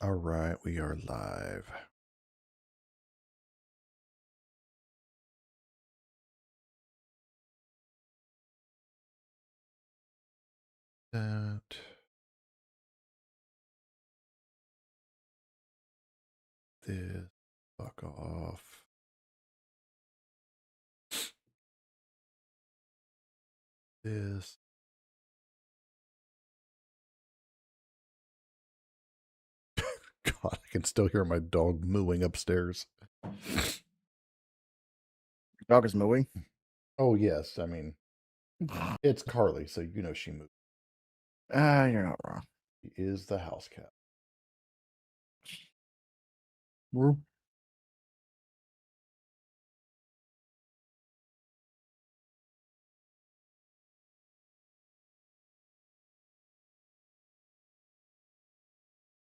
All right, we are live. That. This. Fuck off. This. God, I can still hear my dog mooing upstairs. Dog is mooing. Oh, yes. I mean, it's Carly, so you know she moves. You're not wrong. She is the house cat.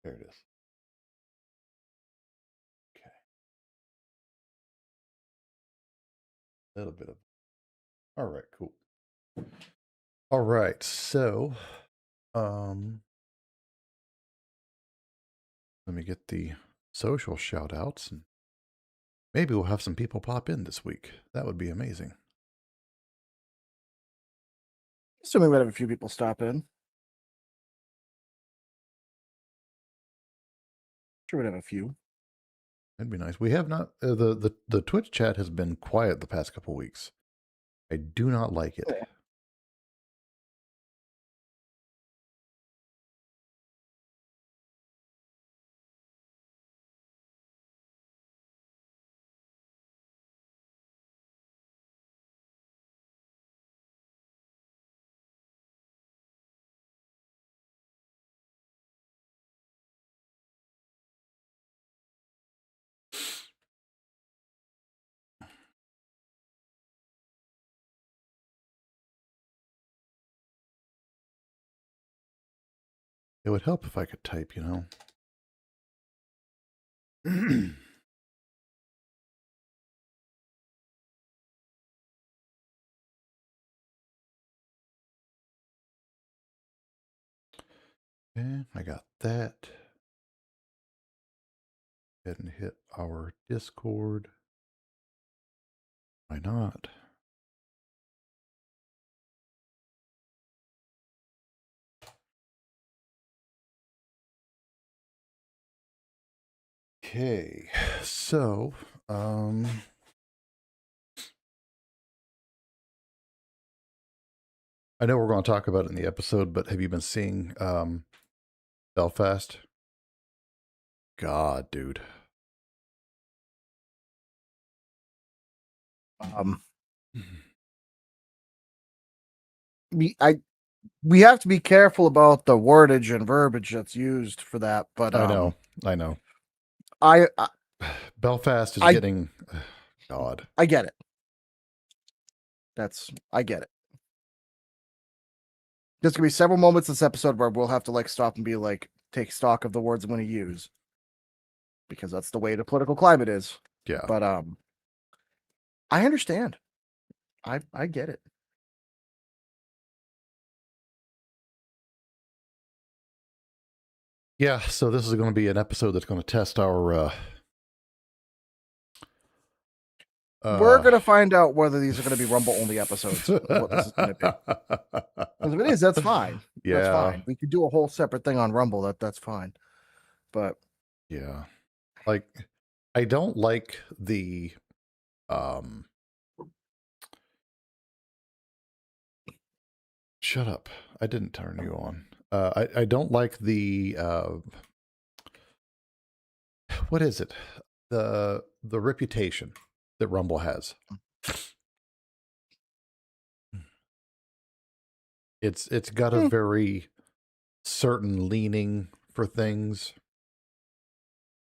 There it is. Okay. A little bit of. All right, cool. All right, so, let me get the social shout outs and maybe we'll have some people pop in this week. That would be amazing. Assuming we have a few people stop in. Sure, we'd have a few. That'd be nice. We have not the Twitch chat has been quiet the past couple weeks. I do not like it. Yeah. It would help if I could type, you know. Okay, I got that. Go ahead and hit our Discord. Why not? Okay, so I know we're going to talk about it in the episode, but have you been seeing Belfast? God, dude. We have to be careful about the wordage and verbiage that's used for that, but I know. I Belfast is I- getting God. I get it. I get it. There's gonna be several moments this episode where we'll have to like stop and be like, take stock of the words I'm going to use, because that's the way the political climate is. Yeah. But I understand. I get it. Yeah, so this is going to be an episode that's going to test our we're going to find out whether these are going to be Rumble only episodes. What this is going to be. Because if it is, that's fine. Yeah. That's fine. We could do a whole separate thing on Rumble. That's fine. But yeah. Like I don't like the shut up. I didn't turn you on. I don't like the what is it? The reputation that Rumble has. It's got a very certain leaning for things.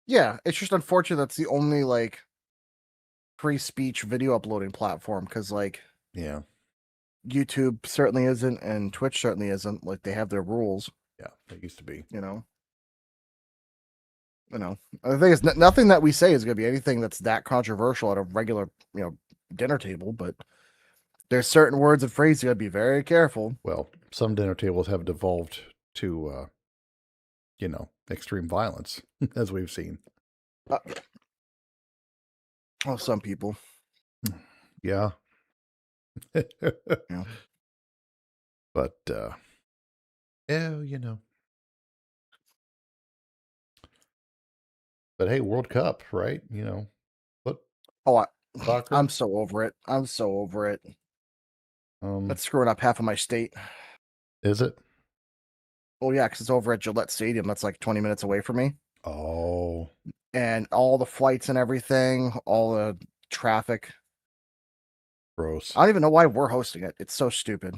Yeah, it's just unfortunate that's the only like free speech video uploading platform, because like Yeah. YouTube certainly isn't and Twitch certainly isn't. Like they have their rules. Yeah, they used to be. You know. The thing is, nothing that we say is going to be anything that's that controversial at a regular, dinner table. But there's certain words and phrases you got to be very careful. Well, some dinner tables have devolved to extreme violence, as we've seen. Oh, some people. Yeah. Yeah. But, yeah, But hey, World Cup, right? What Oh, soccer? I'm so over it. I'm so over it. That's screwing up half of my state. Is it? Well, yeah, because it's over at Gillette Stadium. That's like 20 minutes away from me. Oh, And all the flights and everything, all the traffic. gross. I don't even know why we're hosting it. It's so stupid.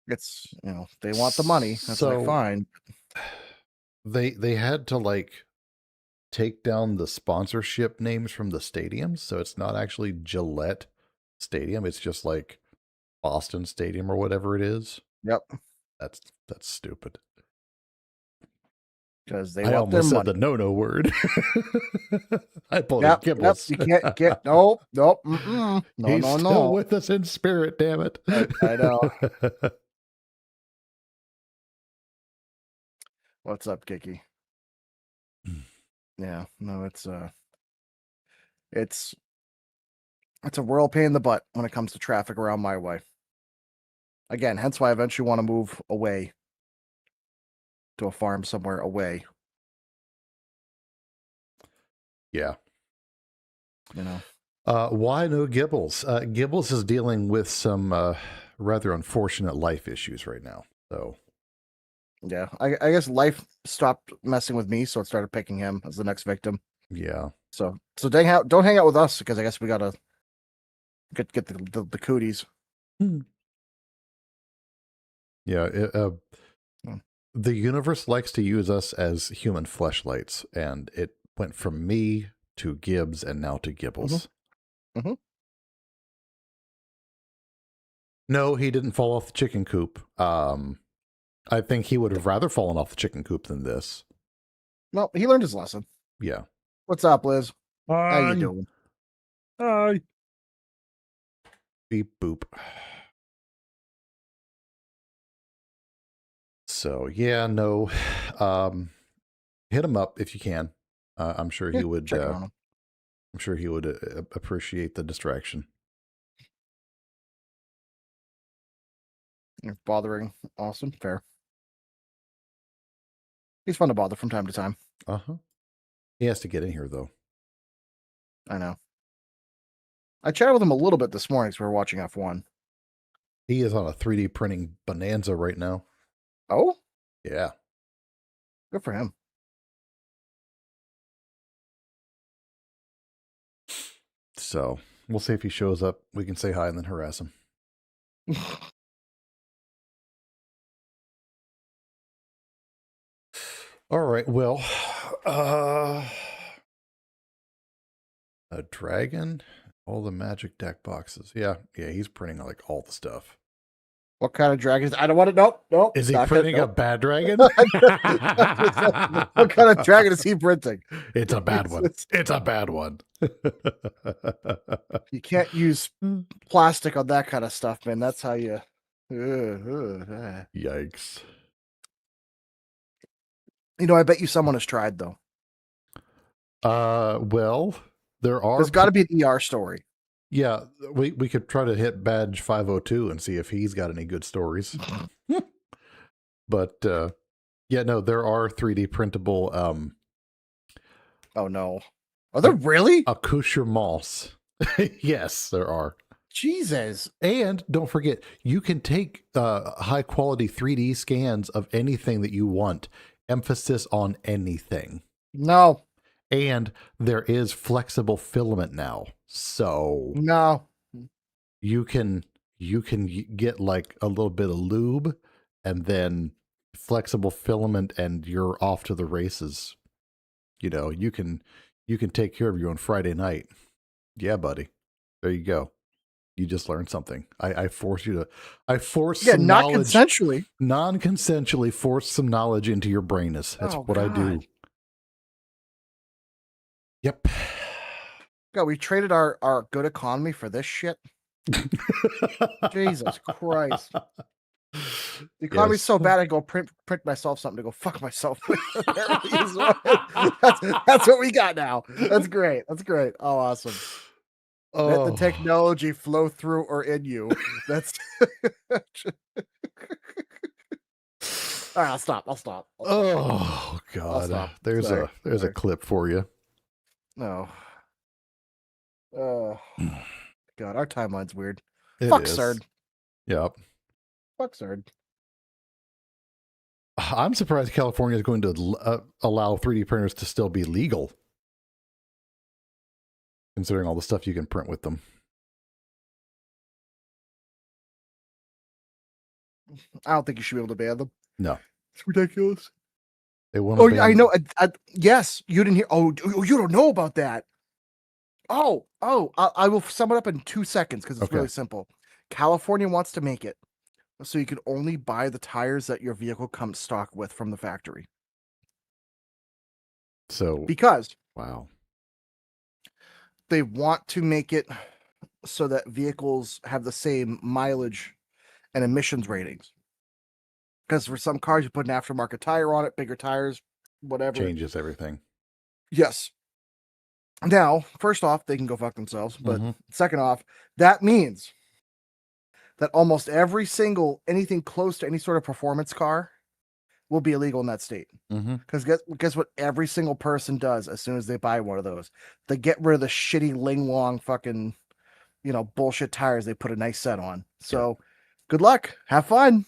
It's, they want the money. That's like, So fine. they had to like take down the sponsorship names from the stadiums, so it's not actually Gillette Stadium. It's just like Boston Stadium or whatever it is. Yep. That's stupid. Because they I want their almost said money. the no word. I pulled Yep, a Gibbles. you can't get nope. No, He's no, still no. with us in spirit, damn it. I know. What's up, Kiki? Yeah, no, it's a real pain in the butt when it comes to traffic around my way. Again, hence why I eventually want to move away to a farm somewhere away. Yeah. Why no Gibbles? Gibbles is dealing with some rather unfortunate life issues right now. So, yeah, I guess life stopped messing with me, so it started picking him as the next victim. yeah. So don't hang out with us because I guess we gotta get the cooties. Yeah. The universe likes to use us as human fleshlights, and it went from me to Gibbs and now to Gibbles. Mm-hmm. No, he didn't fall off the chicken coop. I think he would have rather fallen off the chicken coop than this. Well, he learned his lesson. Yeah. What's up, Liz? Hi. How you doing? Hi. Beep boop. So yeah, no. Hit him up if you can. I'm sure he would. Check on him. I'm sure he would appreciate the distraction. You're bothering Austin. Fair. He's fun to bother from time to time. Uh-huh. He has to get in here, though. I know. I chatted with him a little bit this morning as we were watching F1. He is on a 3D printing bonanza right now. Oh? Yeah. Good for him. So we'll see if he shows up. We can say hi and then harass him. All right. Well, a dragon, all the magic deck boxes. Yeah, he's printing like all the stuff. What kind of dragon? I don't want to. Nope. Is he printing a bad dragon? What kind of dragon is he printing? It's a bad one. It's a bad one. You can't use plastic on that kind of stuff, man. That's how you. Yikes. I bet you someone has tried though. Well, there's got to be an ER story. Yeah, we could try to hit badge 502 and see if he's got any good stories. But yeah, no, there are 3D printable. Oh no, are there really accoutrements? Yes, there are. Jesus. And don't forget, you can take high quality 3D scans of anything that you want. Emphasis on anything. No. And there is flexible filament now. So no, you can get like a little bit of lube and then flexible filament and you're off to the races. You can take care of you on Friday night. Yeah, buddy. There you go. You just learned something. I forced you to. I forced some knowledge. Non-consensually forced some knowledge into your brain. That's what I do. Yep. God, we traded our good economy for this shit. Jesus Christ. The economy's Yes. so bad, I go print myself something to go fuck myself. That's what we got now. That's great. That's great. Oh, awesome. Let the Oh, technology flow through or in you. That's all right. I'll stop. I'll stop. oh I'll God. stop. There's Sorry. a Sorry. clip for you. No. Oh God, our timeline's weird. It Fuck is. CERD. Yep. Fuck CERD. I'm surprised California is going to allow 3D printers to still be legal, considering all the stuff you can print with them. I don't think you should be able to ban them. No, It's ridiculous. they want Oh, to ban. I know. Yes, you didn't hear. Oh, you don't know about that. Oh, I will sum it up in 2 seconds because it's Okay. really simple. California wants to make it so you can only buy the tires that your vehicle comes stock with from the factory. So Because wow. they want to make it so that vehicles have the same mileage and emissions ratings. Because for some cars, you put an aftermarket tire on it, bigger tires, whatever. Changes everything. Yes. Now, first off, they can go fuck themselves. But Mhm. second off, that means that almost every single anything close to any sort of performance car will be illegal in that state. Mm-hmm. Because guess what every single person does as soon as they buy one of those? They get rid of the shitty Ling Long fucking, bullshit tires they put a nice set on. So good luck. Have fun.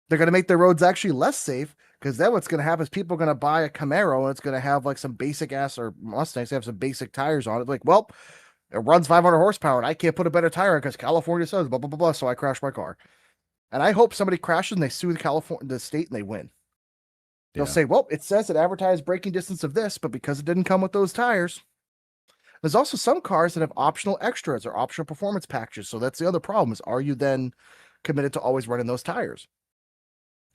They're going to make their roads actually less safe because then what's going to happen is people are going to buy a Camaro and it's going to have like some basic ass or Mustangs have some basic tires on it. Like, well, it runs 500 horsepower and I can't put a better tire on because California says blah, blah, blah, blah. So I crash my car. And I hope somebody crashes and they sue the state and they win. They'll say, well, it says it advertised braking distance of this, but because it didn't come with those tires. There's also some cars that have optional extras or optional performance packages. So that's the other problem is, are you then committed to always running those tires?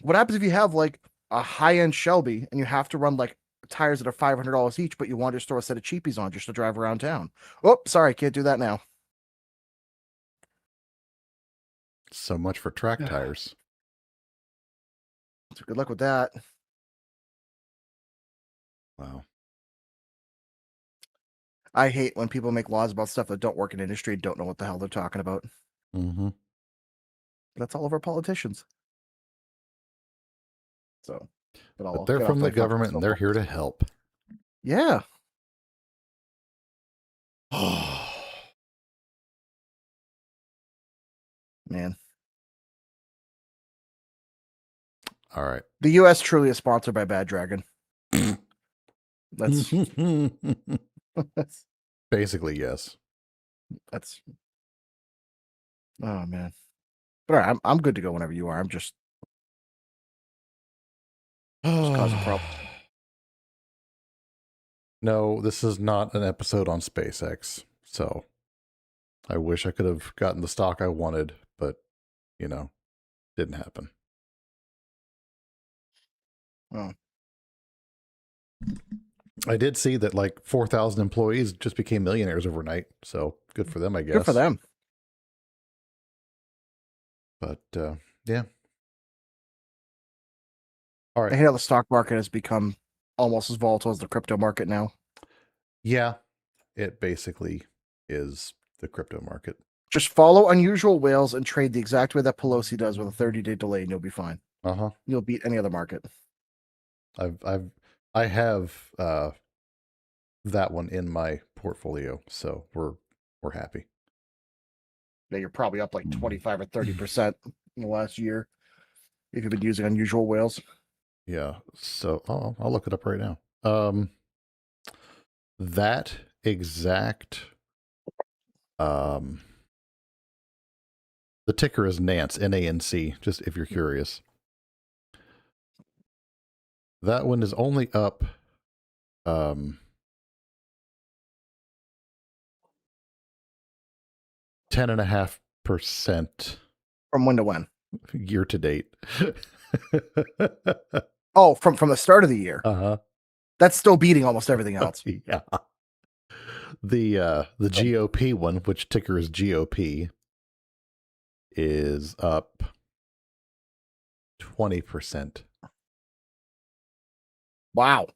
What happens if you have like a high-end Shelby and you have to run like tires that are $500 each, but you want to just throw a set of cheapies on just to drive around town? Oh, sorry, can't do that now. So much for track tires. So good luck with that. Wow. I hate when people make laws about stuff that don't work in industry and don't know what the hell they're talking about. Mm-hmm. That's all of our politicians. So, But they're from the government and they're here to help. Yeah. Man. All right. The U.S. truly is sponsored by Bad Dragon. That's basically yes. That's. Oh man. But all right, I'm good to go whenever you are. I'm just causing problems. No, this is not an episode on SpaceX. So I wish I could have gotten the stock I wanted, but didn't happen. Oh. I did see that like 4,000 employees just became millionaires overnight. So good for them, I guess. Good for them. But yeah. All right. I hate how the stock market has become almost as volatile as the crypto market now. Yeah, it basically is the crypto market. Just follow unusual whales and trade the exact way that Pelosi does with a 30-day delay, and you'll be fine. Uh-huh. You'll beat any other market. I have that one in my portfolio, so we're happy. Yeah, you're probably up like 25 or 30% in the last year if you've been using unusual whales. Yeah. So I'll look it up right now. That exact the ticker is Nance, NANC, just if you're curious. That one is only up 10.5% From when to when? year to date. Oh, from the start of the year. Uh-huh. That's still beating almost everything else. Yeah. The GOP one, which ticker is GOP, is up 20%. Wow.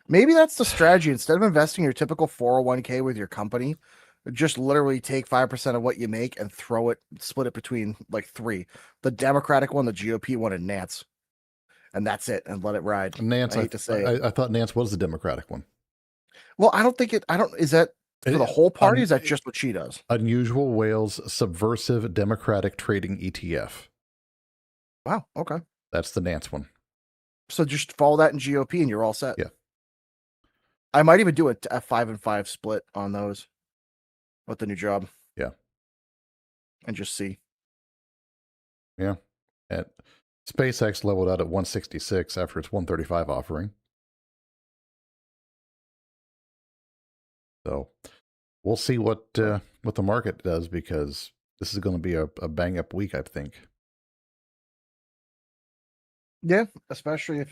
Maybe that's the strategy. Instead of investing your typical 401k with your company, just literally take 5% of what you make and split it between like three: the Democratic one, the GOP one, and Nance. And that's it, and let it ride. Nance, I hate to say it. I thought Nance was the Democratic one. Well, is that for the whole party? Is that just what she does? Unusual Whales Subversive Democratic Trading ETF. Wow. Okay. That's the Nance one. So just follow that in GOP and you're all set. Yeah. I might even do a 5 and 5 split on those with the new job. Yeah. And just see. Yeah. And SpaceX leveled out at 166 after its 135 offering. So we'll see what the market does, because this is going to be a bang up week, I think. Yeah, especially if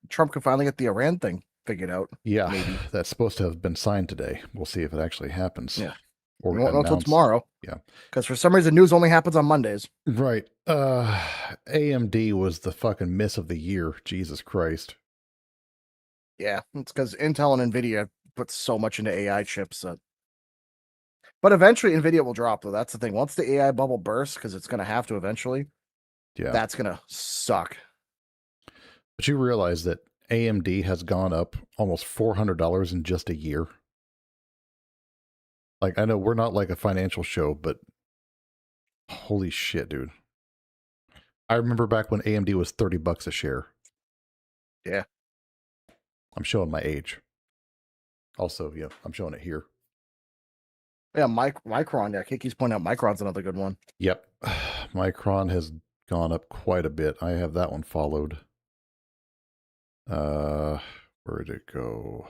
Trump can finally get the Iran thing figured out. Yeah, maybe. That's supposed to have been signed today. We'll see if it actually happens. Yeah. Or we won't know until tomorrow. Yeah. Because for some reason, news only happens on Mondays. Right. AMD was the fucking miss of the year. Jesus Christ. Yeah, it's because Intel and NVIDIA put so much into AI chips. But eventually, NVIDIA will drop, though. That's the thing. Once the AI bubble bursts, because it's going to have to eventually, that's going to suck. But you realize that AMD has gone up almost $400 in just a year? Like, I know we're not like a financial show, but holy shit, dude. I remember back when AMD was $30 a share. Yeah. I'm showing my age. Also, yeah, I'm showing it here. Yeah, Micron. Yeah, Kiki's pointing out Micron's another good one. Yep. Micron has gone up quite a bit. I have that one followed. Where'd it go?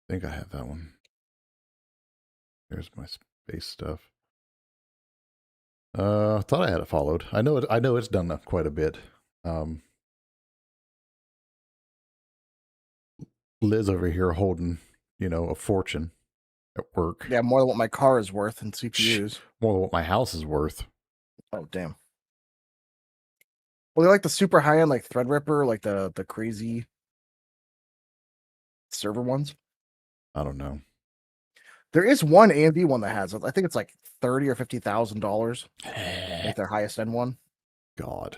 I think I have that one. There's my space stuff. I thought I had it followed. I know it's done quite a bit. Liz over here holding, a fortune at work. Yeah, more than what my car is worth in CPUs. More than what my house is worth. Oh, damn. Well, they like the super high end, like Threadripper, like the crazy server ones. I don't know. There is one AMD one that has, I think it's like $30,000 or $50,000, like their highest end one. God.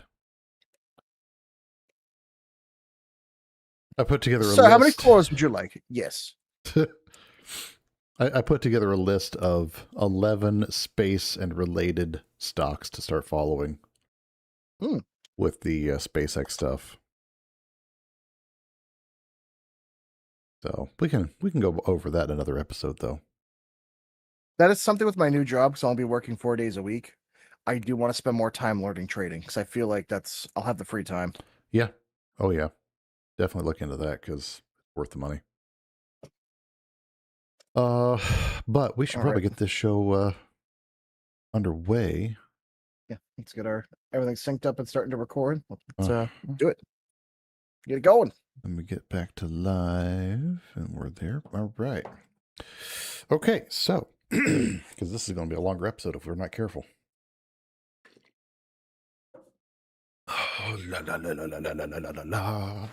I put together a list. So how many cores would you like? Yes. I put together a list of 11 space and related stocks to start following with the SpaceX stuff. So we can go over that in another episode, though. That is something with my new job, because I'll be working 4 days a week. I do want to spend more time learning trading, because I feel like I'll have the free time. Yeah. Oh, yeah. Definitely look into that, because it's worth the money. But we should probably get this show underway. Yeah, let's get everything synced up and starting to record. Let's do it. Get it going. Let me get back to live, and we're there. All right. Okay, so because this is going to be a longer episode if we're not careful. Oh, la la la la la la la la la la.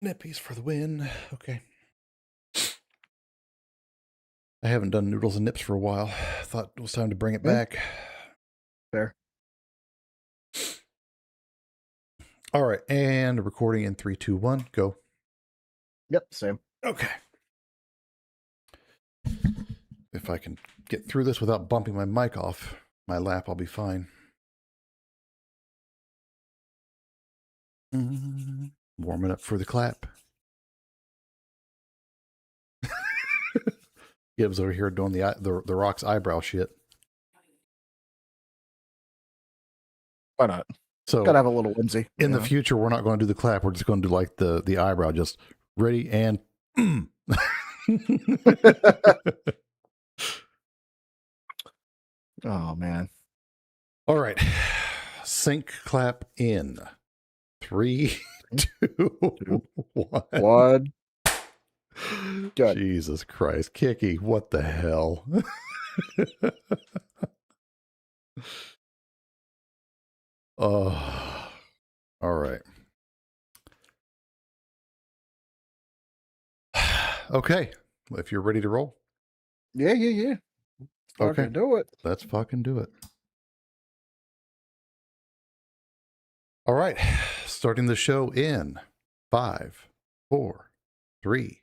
Nippies for the win. Okay. I haven't done noodles and nips for a while. Thought it was time to bring it back. Fair. All right, and recording in 3, 2, 1, go. Yep, same. Okay. If I can get through this without bumping my mic off my lap, I'll be fine. Warming up for the clap. Gibbs over here doing the Rock's eyebrow shit. Why not? So gotta have a little whimsy. In the future, we're not going to do the clap. We're just going to do like the eyebrow, just ready and. Oh man! All right, sync clap in 3, 2, 1. Good. Jesus Christ, Kiki, what the hell? Oh, all right. Okay. If you're ready to roll. Yeah. Okay. Fucking do it. Let's fucking do it. All right. Starting the show in 5, 4, 3.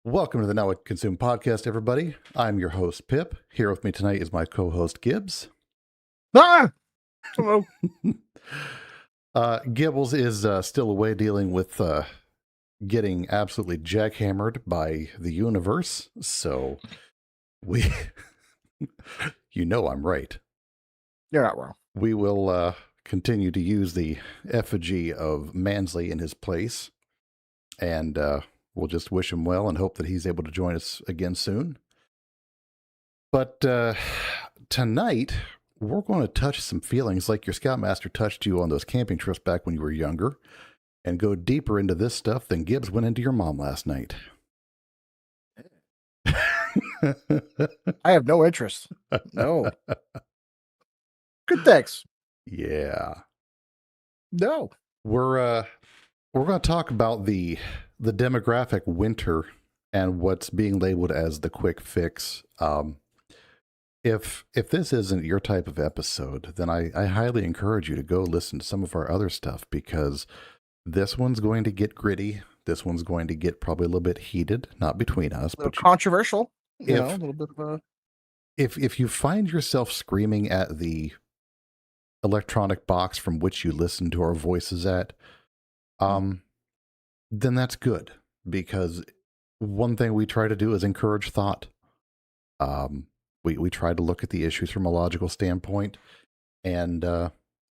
Welcome to the Now What Consume podcast, everybody. I'm your host, Pip. Here with me tonight is my co-host, Gibbs. Ah! Hello. Gibbles is still away dealing with getting absolutely jackhammered by the universe. So we, I'm right. You're not wrong. We will continue to use the effigy of Mansley in his place. And we'll just wish him well and hope that he's able to join us again soon. But tonight, we're going to touch some feelings like your Scoutmaster touched you on those camping trips back when you were younger, and go deeper into this stuff than Gibbs went into your mom last night. I have no interest. No. Good thanks. Yeah. No. We're going to talk about the demographic winter and what's being labeled as the quick fix. If this isn't your type of episode, then I highly encourage you to go listen to some of our other stuff, because this one's going to get gritty. This one's going to get probably a little bit heated, not between us, A little but controversial. You know, a little bit of a. If you find yourself screaming at the electronic box from which you listen to our voices at, then that's good, because one thing we try to do is encourage thought. We try to look at the issues from a logical standpoint, and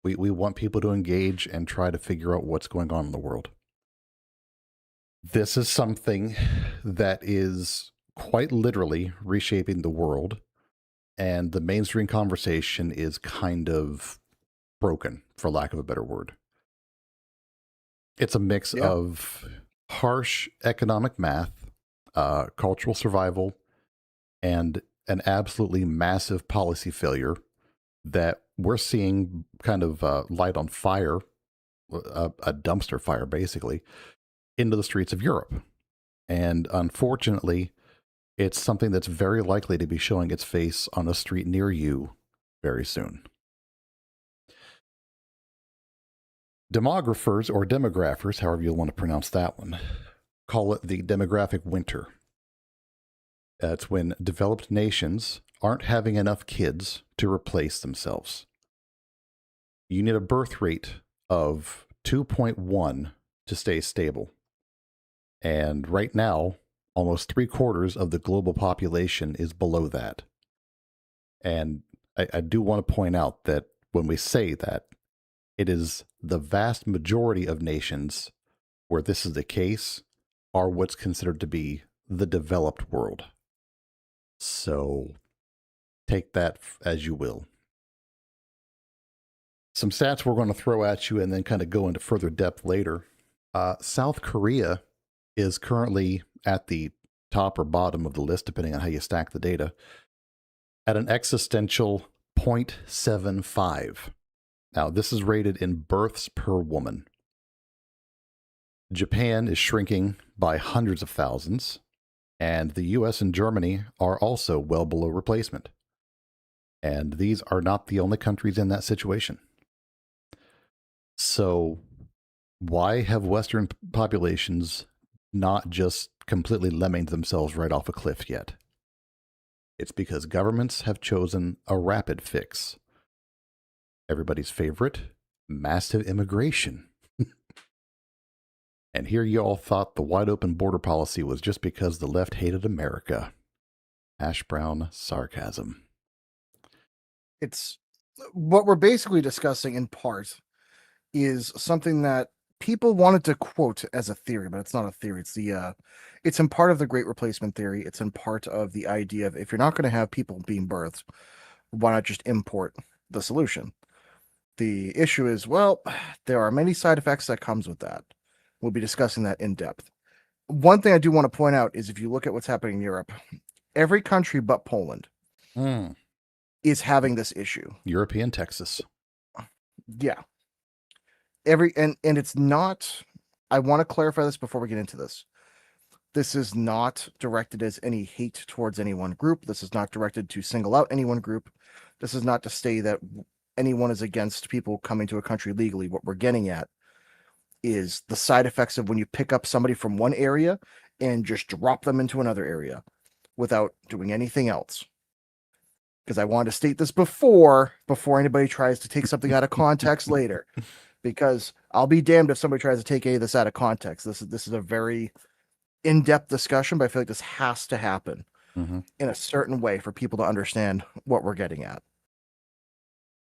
we want people to engage and try to figure out what's going on in the world. This is something that is quite literally reshaping the world, and the mainstream conversation is kind of broken, for lack of a better word. It's a mix of harsh economic math, cultural survival, and an absolutely massive policy failure that we're seeing kind of light on fire, a dumpster fire basically, into the streets of Europe. And unfortunately, it's something that's very likely to be showing its face on a street near you very soon. Demographers, or demographers, however you want to pronounce that one, call it the demographic winter. It's when developed nations aren't having enough kids to replace themselves. You need a birth rate of 2.1 to stay stable. And right now, almost 3/4 of the global population is below that. And I do want to point out that when we say that, it is the vast majority of nations where this is the case are what's considered to be the developed world. So take that as you will. Some stats we're going to throw at you and then kind of go into further depth later. South Korea is currently at the top or bottom of the list, depending on how you stack the data, at an existential 0.75. Now, this is rated in births per woman. Japan is shrinking by hundreds of thousands, and the US and Germany are also well below replacement. And these are not the only countries in that situation. So why have Western populations not just completely lemminged themselves right off a cliff yet? It's because governments have chosen a rapid fix. Everybody's favorite, massive immigration. And here you all thought the wide open border policy was just because the left hated America. Hash brown sarcasm. It's what we're basically discussing in part is something that people wanted to quote as a theory, but it's not a theory. It's in part of the Great Replacement theory. It's in part of the idea of, if you're not going to have people being birthed, why not just import the solution? The issue is, well, there are many side effects that comes with that. We'll be discussing that in depth. One thing I do want to point out is if you look at what's happening in Europe, every country but Poland is having this issue. European Texas. Yeah. And it's not, I want to clarify this before we get into this. This is not directed as any hate towards any one group. This is not directed to single out any one group. This is not to say that anyone is against people coming to a country legally. What we're getting at is the side effects of when you pick up somebody from one area and just drop them into another area without doing anything else. Because I wanted to state this before anybody tries to take something out of context later. Because I'll be damned if somebody tries to take any of this out of context. This is a very in-depth discussion, but I feel like this has to happen in a certain way for people to understand what we're getting at.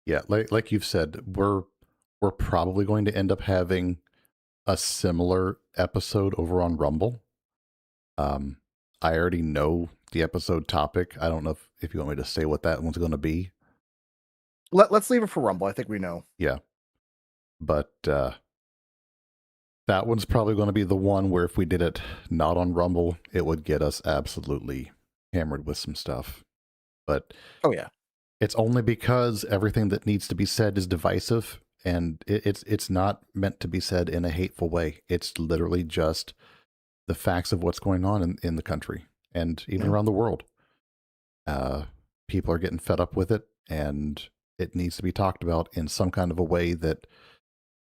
Yeah, like you've said, we're probably going to end up having a similar episode over on Rumble. I already know the episode topic. I don't know if you want me to say what that one's going to be. Let's leave it for Rumble. I think we know. Yeah. But that one's probably going to be the one where if we did it not on Rumble, it would get us absolutely hammered with some stuff. But oh yeah, it's only because everything that needs to be said is divisive, and it's not meant to be said in a hateful way. It's literally just the facts of what's going on in the country and even around the world. People are getting fed up with it, and it needs to be talked about in some kind of a way that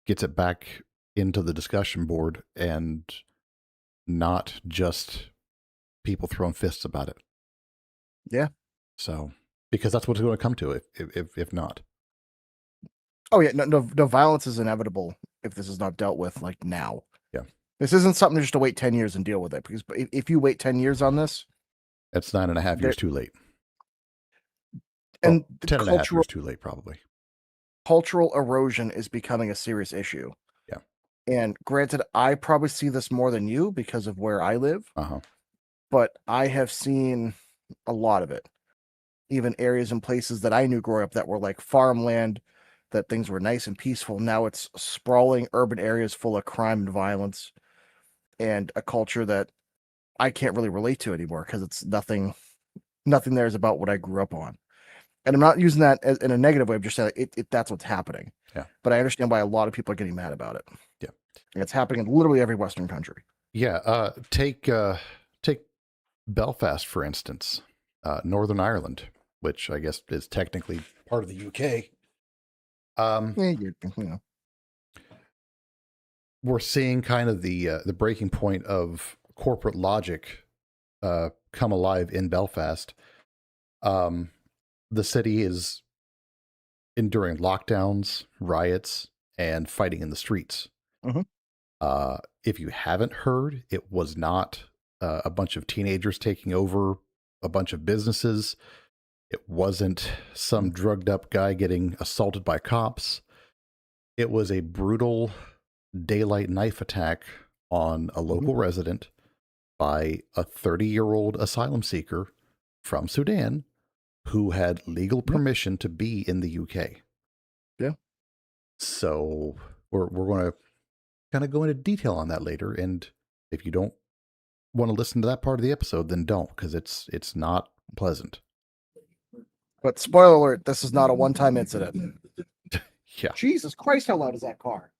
gets it back into the discussion board and not just people throwing fists about it. Yeah. So, because that's what it's going to come to if not. Oh yeah, no, violence is inevitable if this is not dealt with like now. Yeah. This isn't something just to wait 10 years and deal with it, because if you wait 10 years on this, it's 9.5 years too late. And 10.5 years too late, probably. Cultural erosion is becoming a serious issue. Yeah. And granted, I probably see this more than you because of where I live. Uh-huh. But I have seen a lot of it. Even areas and places that I knew growing up that were like farmland, that things were nice and peaceful. Now it's sprawling urban areas full of crime and violence, and a culture that I can't really relate to anymore because it's nothing there is about what I grew up on. And I'm not using that in a negative way. I'm just saying that's what's happening. Yeah. But I understand why a lot of people are getting mad about it. Yeah. And it's happening in literally every Western country. Yeah. Take Belfast, for instance, Northern Ireland, which I guess is technically part of the UK. We're seeing kind of the breaking point of corporate logic come alive in Belfast. The city is enduring lockdowns, riots, and fighting in the streets. If you haven't heard, it was not a bunch of teenagers taking over a bunch of businesses. It wasn't some drugged up guy getting assaulted by cops. It was a brutal daylight knife attack on a local resident by a 30-year-old asylum seeker from Sudan who had legal permission to be in the UK. Yeah. So we're going to kind of go into detail on that later. And if you don't want to listen to that part of the episode, then don't, because it's not pleasant. But spoiler alert, this is not a one-time incident. Yeah. Jesus Christ, how loud is that car?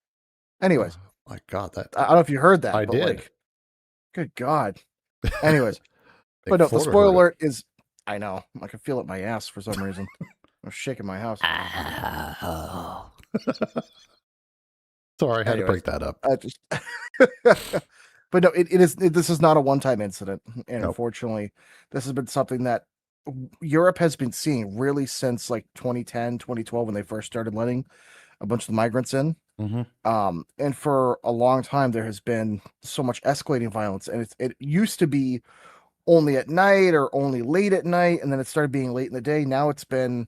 Anyways. Oh my God, I don't know if you heard that. I did. Like, good God. Anyways. But no, the spoiler alert is, I know, I can feel it in my ass for some reason. I'm shaking my house. Sorry, I had to break that up. But no, this is not a one-time incident. And unfortunately, this has been something that Europe has been seeing really since like 2010, 2012, when they first started letting a bunch of the migrants in. And for a long time, there has been so much escalating violence. And it used to be only at night or only late at night, and then it started being late in the day. Now it's been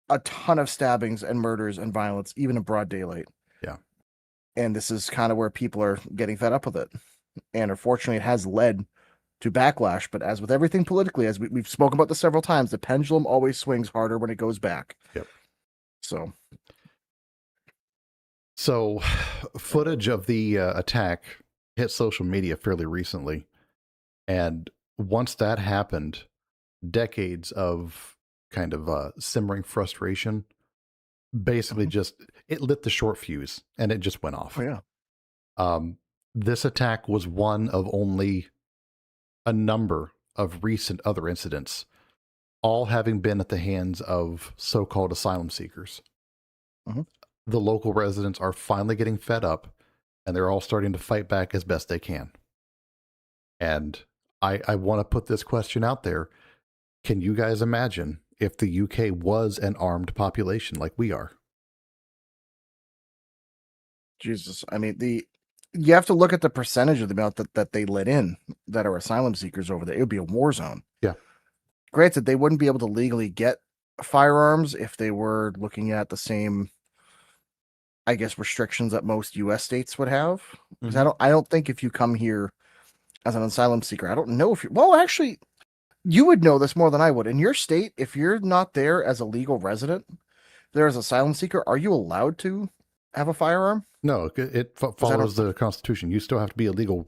a ton of stabbings and murders and violence, even in broad daylight. Yeah. And this is kind of where people are getting fed up with it. And unfortunately, it has led to backlash. But as with everything politically, as we've spoken about this several times, the pendulum always swings harder when it goes back. Yep. So footage of the attack hit social media fairly recently. And once that happened, decades of kind of simmering frustration basically Mhm. just it lit the short fuse and it just went Oh off. yeah. Um, this attack was one of only a number of recent other incidents, all having been at the hands of so called asylum seekers. Mhm. The local residents are finally getting fed up and they're all starting to fight back as best they can. And I want to put this question out there. Can you guys imagine if the UK was an armed population like we are? Jesus. I mean, you have to look at the percentage of the amount that they let in that are asylum seekers over there. It would be a war zone. Yeah. Granted, they wouldn't be able to legally get firearms if they were looking at the same, I guess, restrictions that most US states would have. Because Mm-hmm. I don't think if you come here as an asylum seeker, I don't know if you well, actually, you would know this more than I would. In your state, if you're not there as a legal resident, there as an asylum seeker, are you allowed to have a firearm? No, it Because I don't follows the Constitution. You still have to be a legal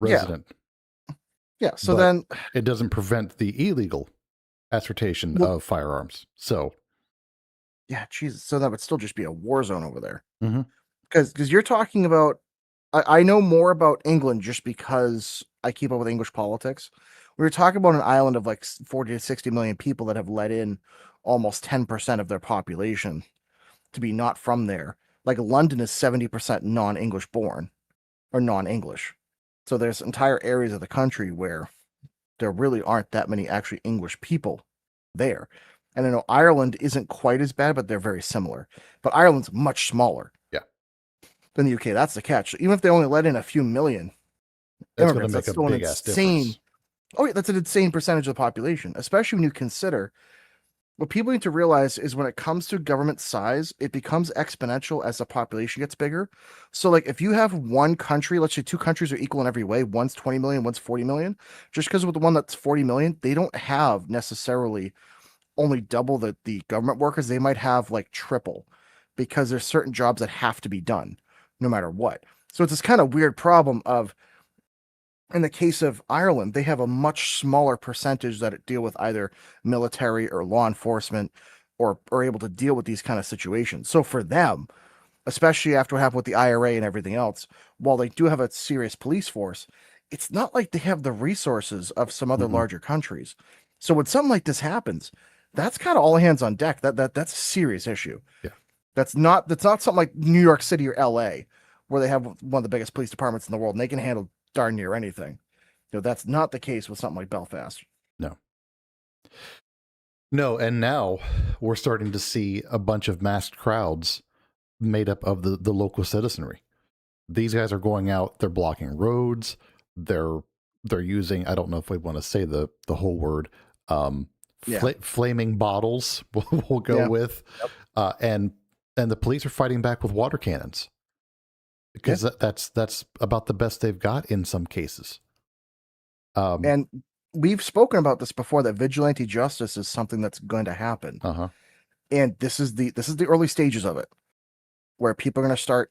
yeah. resident, Yeah. So but then it doesn't prevent the illegal assertion well, of firearms. So, yeah, Jesus. So that would still just be a war zone over there. mhm. Because you're talking about I know more about England just because I keep up with English politics. We were talking about an island of like 40 to 60 million people that have let in almost 10% of their population to be not from there. Like London is 70% non-English born or non-English. So there's entire areas of the country where there really aren't that many actually English people there. And I know Ireland isn't quite as bad, but they're very similar. But Ireland's much smaller Yeah, than the UK. That's the catch. Even if they only let in a few million that's going to immigrants, make that's a still an big ass insane. difference. Oh, yeah, that's an insane percentage of the population, especially when you consider what people need to realize is when it comes to government size, it becomes exponential as the population gets bigger. So, like, if you have one country, let's say two countries are equal in every way, one's 20 million, one's 40 million, just because with the one that's 40 million, they don't have necessarily only double the government workers, they might have like triple because there's certain jobs that have to be done no matter what. So it's this kind of weird problem of in the case of Ireland, they have a much smaller percentage that deal with either military or law enforcement or are able to deal with these kind of situations. So for them, especially after what happened with the IRA and everything else, while they do have a serious police force, it's not like they have the resources of some other Mm-mm. larger countries. So when something like this happens, that's kind of all hands on deck. That's a serious issue. Yeah, That's not something like New York City or LA, where they have one of the biggest police departments in the world and they can handle darn near anything. That's not the case with something like Belfast. no, no, and now we're starting to see a bunch of masked crowds made up of the local citizenry. These guys are going out, they're blocking roads, they're they're using, I don't know if we want to say the whole word, um Yeah. flaming bottles we'll go Yeah. with, Yep. and the police are fighting back with water cannons Yeah. because that's about the best they've got in some cases. um And we've spoken about this before that vigilante justice is something that's going to happen. uh-huh And this is the early stages of it, where people are going to start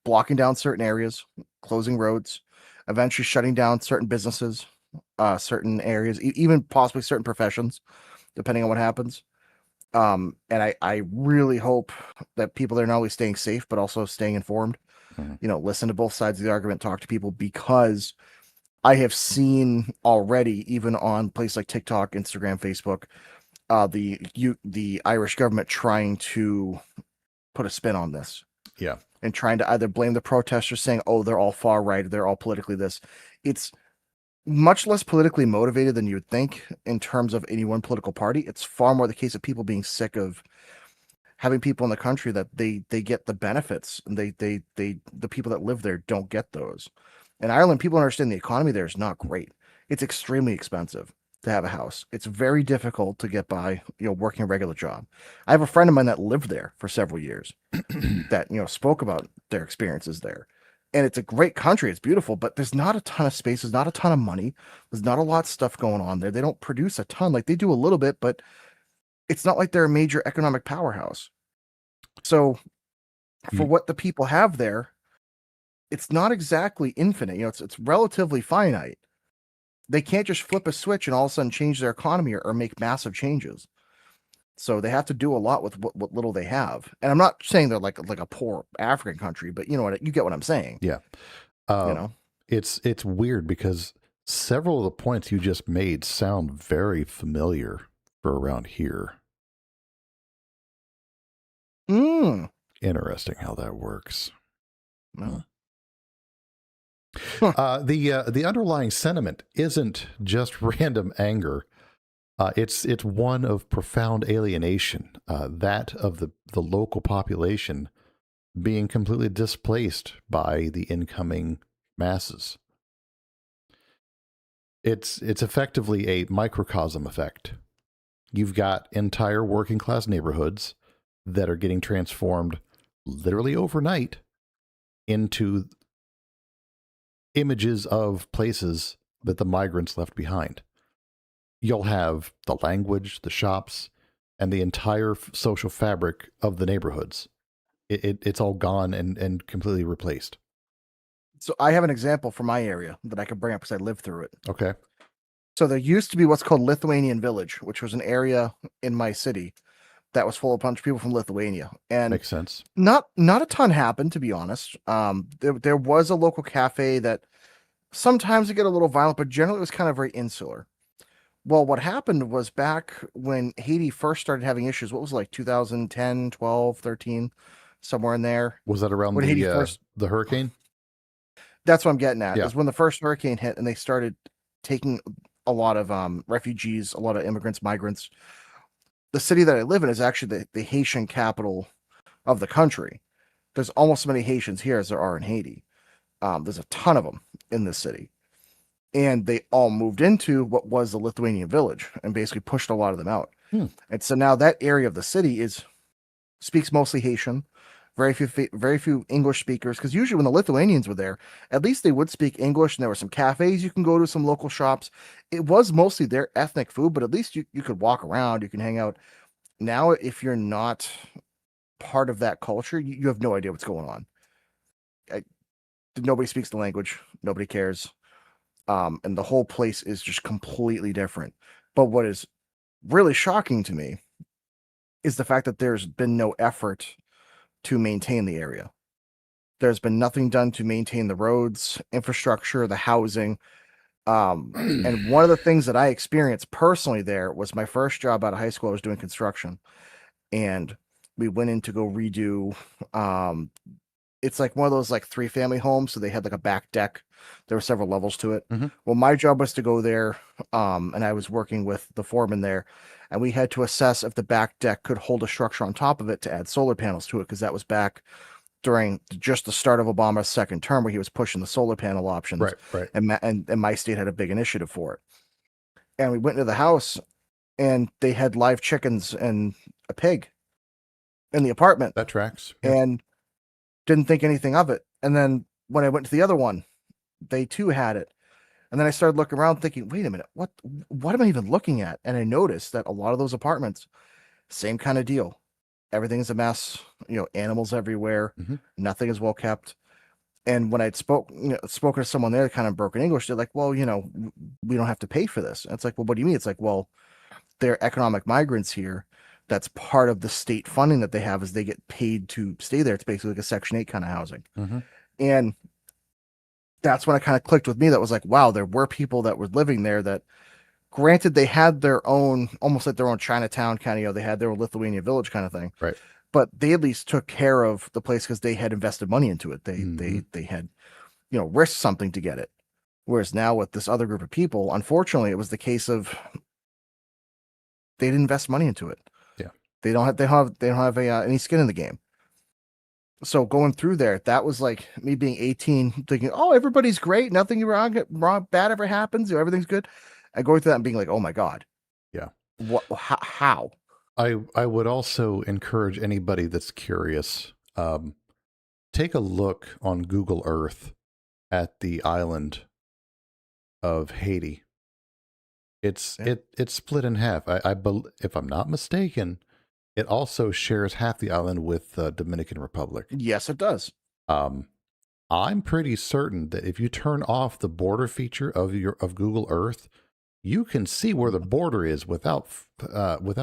blocking down certain areas, closing roads, eventually shutting down certain businesses, certain areas, even possibly certain professions, depending on what happens. And I really hope that people are not only staying safe but also staying informed. mhm. Listen to both sides of the argument, talk to people, because I have seen already, even on places like TikTok, Instagram, Facebook, the Irish government trying to put a spin on this Yeah. and trying to either blame the protesters, saying, "Oh, they're all far right, they're all politically this." It's much less politically motivated than you would think in terms of any one political party. It's far more the case of people being sick of having people in the country that they get the benefits and the people that live there don't get those. In Ireland, people understand the economy there is not great. It's extremely expensive to have a house. It's very difficult to get by, working a regular job. I have a friend of mine that lived there for several years that, spoke about their experiences there. And it's a great country. It's beautiful, but there's not a ton of space. There's not a ton of money. There's not a lot of stuff going on there. They don't produce a ton. Like they do a little bit, but it's not like they're a major economic powerhouse. So for You- what the people have there, it's not exactly infinite. It's relatively finite. They can't just flip a switch and all of a sudden change their economy or make massive changes. So they have to do a lot with what little they have. And I'm not saying they're like a poor African country, but you get what I'm saying. Yeah. You know? It's weird because several of the points you just made sound very familiar for around here. Mm. Interesting how that works. No. The underlying sentiment isn't just random anger. It's one of profound alienation, that of the local population being completely displaced by the incoming masses. It's effectively a microcosm effect. You've got entire working class neighborhoods that are getting transformed literally overnight into images of places that the migrants left behind. You'll have the language, the shops, and the entire social fabric of the neighborhoods. It's all gone and completely replaced. So I have an example from my area that I could bring up because I lived through it. Okay. So there used to be what's called Lithuanian Village, which was an area in my city that was full of a bunch of people from Lithuania. And Makes sense. not a ton happened, to be honest. There was a local cafe that sometimes would get a little violent, but generally it was kind of very insular. Well, what happened was back when Haiti first started having issues, what was it, like 2010, 12, 13, somewhere in there. Was that around When Haiti first, the hurricane? that's what I'm getting at, Yeah. is when the first hurricane hit and they started taking a lot of refugees, a lot of immigrants, migrants. The city that I live in is actually the Haitian capital of the country. There's almost as many Haitians here as there are in Haiti. There's a ton of them in this city. And they all moved into what was the Lithuanian Village and basically pushed a lot of them out. And so now that area of the city speaks mostly Haitian, very few English speakers. Because usually when the Lithuanians were there, at least they would speak English, and there were some cafes you can go to, some local shops. It was mostly their ethnic food, but at least you could walk around, you can hang out. Now, if you're not part of that culture, you have no idea what's going on. Nobody speaks the language, nobody cares. And the whole place is just completely different. But what is really shocking to me is the fact that there's been no effort to maintain the area. There's been nothing done to maintain the roads, infrastructure, the housing. And one of the things that I experienced personally there was my first job out of high school. I was doing construction, and we went in to go redo. It's like one of those like 3-family homes, so they had like a back deck. There were several levels to it. Mhm. Well, my job was to go there, and I was working with the foreman there, and we had to assess if the back deck could hold a structure on top of it to add solar panels to it, because that was back during just the start of Obama's second term, where he was pushing the solar panel options. Right. And my state had a big initiative for it. And we went into the house, and they had live chickens and a pig in the apartment, That tracks. Yeah. and didn't think anything of it. And then when I went to the other one, they too had it. And then I started looking around thinking, wait a minute, what am I even looking at? And I noticed that a lot of those apartments, same kind of deal. Everything's a mess, animals everywhere. Mhm. Nothing is well kept. And when I'd spoken to someone there, kind of broken English, they're like, well, we don't have to pay for this. And it's like, well, what do you mean? It's like, well, they're economic migrants here. That's part of the state funding that they have, is they get paid to stay there. It's basically like a Section 8 kind of housing. Mhm. And that's when it kind of clicked with me. That was like, wow, there were people that were living there that, granted, they had their own, almost like their own Chinatown kind of, they had their own Lithuanian Village kind of thing. Right. But they at least took care of the place because they had invested money into it. They Mhm. they had, risked something to get it. Whereas now with this other group of people, unfortunately, it was the case of they didn't invest money into it. Yeah. They don't have any skin in the game. So going through there, that was like me being 18, thinking, "Oh, everybody's great, nothing wrong, bad ever happens, everything's good." And going through that and being like, "Oh my god, Yeah. what? How?" I would also encourage anybody that's curious, take a look on Google Earth at the island of Haiti. It's split in half. If I'm not mistaken, it also shares half the island with the Dominican Republic. Yes, it does. I'm pretty certain that if you turn off the border feature of Google Earth, you can see where the border is without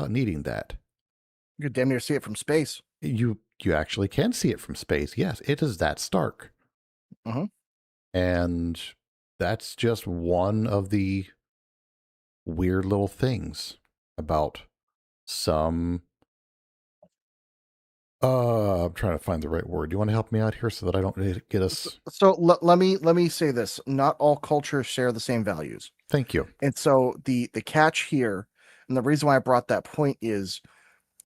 needing that. You could damn near see it from space. You actually can see it from space. Yes, it is that stark. Mm-hmm. And that's just one of the weird little things about some I'm trying to find the right word. You want to help me out here so that I don't get us. So let me say this: not all cultures share the same values, Thank you. and so the catch here, and the reason why I brought that point is,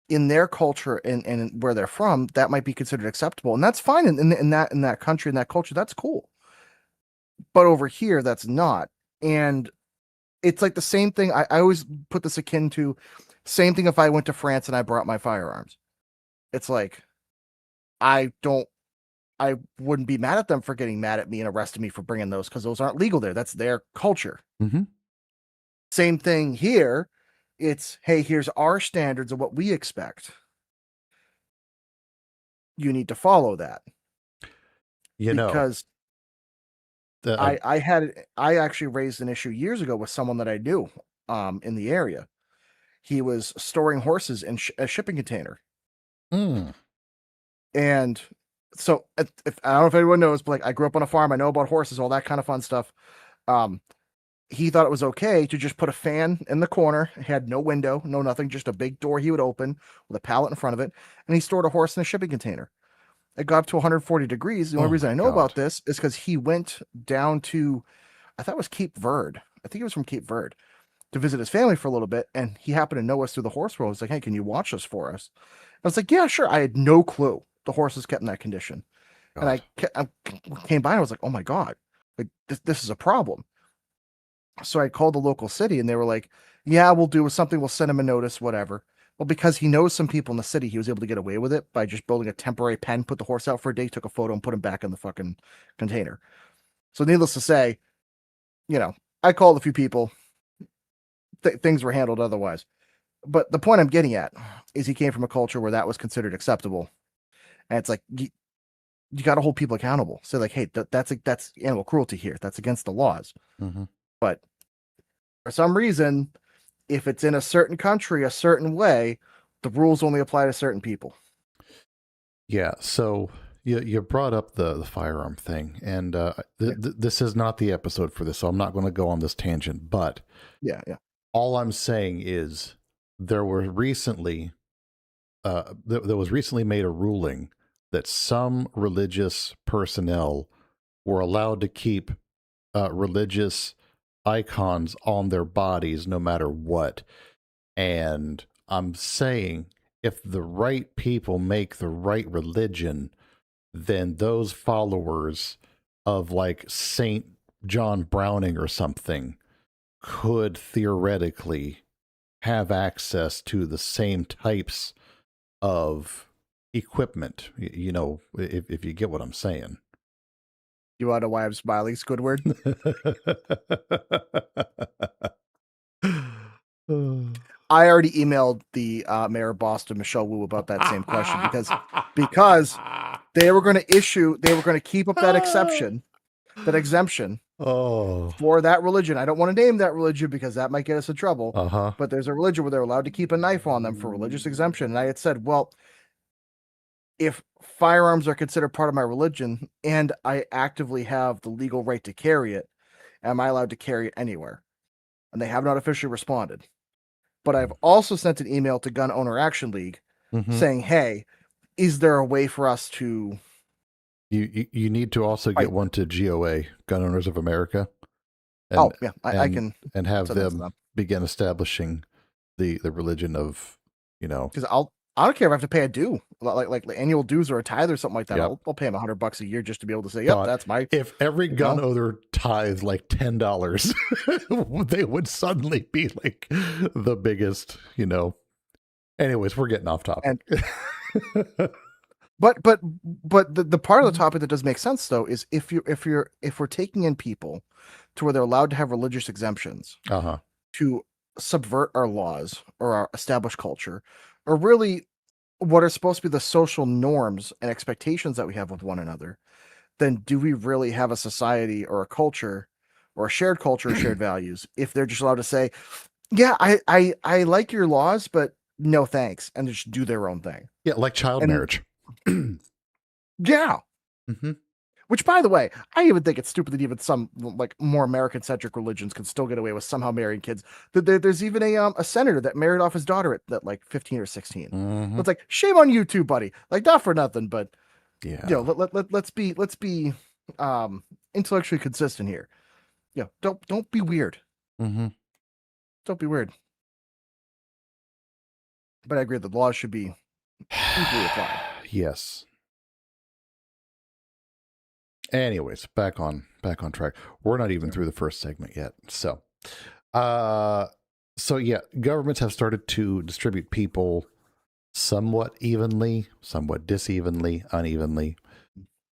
in their culture and where they're from, that might be considered acceptable, and that's fine in that country, in that culture, that's cool. But over here, that's not, and it's like the same thing. I always put this akin to same thing if I went to France and I brought my firearms. It's like I wouldn't be mad at them for getting mad at me and arresting me for bringing those because those aren't legal there. That's their culture. Mm-hmm. Same thing here. It's, hey, here's our standards of what we expect. You need to follow that. Because I actually raised an issue years ago with someone that I knew in the area. He was storing horses in a shipping container. And so if I don't know if anyone knows, but like I grew up on a farm, I know about horses, all that kind of fun stuff. He thought it was okay to just put a fan in the corner. It had no window, no nothing, just a big door he would open with a pallet in front of it, and he stored a horse in a shipping container. It got up to 140 degrees. The only reason I know about this is because he went down to, I thought it was Cape Verde. I think he was from Cape Verde to visit his family for a little bit, and he happened to know us through the horse world. He's like, hey, can you watch this for us? I was like, yeah, sure. I had no clue the horse was kept in that condition. God. And I came by and I was like, oh my God, like this is a problem. So I called the local city and they were like, yeah, we'll do something. We'll send him a notice, whatever. Well, because he knows some people in the city, he was able to get away with it by just building a temporary pen, put the horse out for a day, took a photo and put him back in the fucking container. So needless to say, I called a few people. Things were handled otherwise. But the point I'm getting at is he came from a culture where that was considered acceptable. And it's like, you got to hold people accountable. Say like, hey, that's animal cruelty here. That's against the laws. Mm-hmm. But for some reason, if it's in a certain country, a certain way, the rules only apply to certain people. Yeah. So you brought up the firearm thing, and this is not the episode for this, so I'm not going to go on this tangent. But yeah. All I'm saying is there was recently made a ruling that some religious personnel were allowed to keep religious icons on their bodies no matter what. And I'm saying if the right people make the right religion, then those followers of like Saint John Browning or something could theoretically have access to the same types of equipment, if you get what I'm saying. You want to know why I'm smiling, Squidward? I already emailed the mayor of Boston, Michelle Wu, about that same question because they were going to keep up that exemption for that religion. I don't want to name that religion because that might get us in trouble. But there's a religion where they're allowed to keep a knife on them for religious exemption. And I had said, well, if firearms are considered part of my religion and I actively have the legal right to carry it, am I allowed to carry it anywhere? And they have not officially responded. But I've also sent an email to Gun Owner Action League saying, hey, is there a way for us to... You need to also get one to GOA, Gun Owners of America. And, I can... And have them begin establishing the religion of, Because I don't care if I have to pay a due, like annual dues or a tithe or something like that. Yep. I'll pay them $100 a year just to be able to say, yep, that's my... If every gun owner tithe like $10, they would suddenly be like the biggest, Anyways, we're getting off topic. But the part of the topic that does make sense though is if we're taking in people to where they're allowed to have religious exemptions to subvert our laws or our established culture, or really what are supposed to be the social norms and expectations that we have with one another, then do we really have a society or a culture or a shared culture or shared values if they're just allowed to say, yeah, I like your laws, but no thanks, and just do their own thing. Yeah, like child And marriage. yeah, Hmm. which, by the way, I even think it's stupid that even some like more American-centric religions can still get away with somehow marrying kids. There's even a senator that married off his daughter at like 15 or 16. Hmm. It's like, shame on you too, buddy. Like, not for nothing, but Yeah. let's be intellectually consistent here. Don't be weird. Hmm. Don't be weird. But I agree the laws should be equally applied. Yes. Anyways, back on track. We're not even through the first segment yet. So yeah, governments have started to distribute people somewhat evenly, somewhat disevenly, unevenly.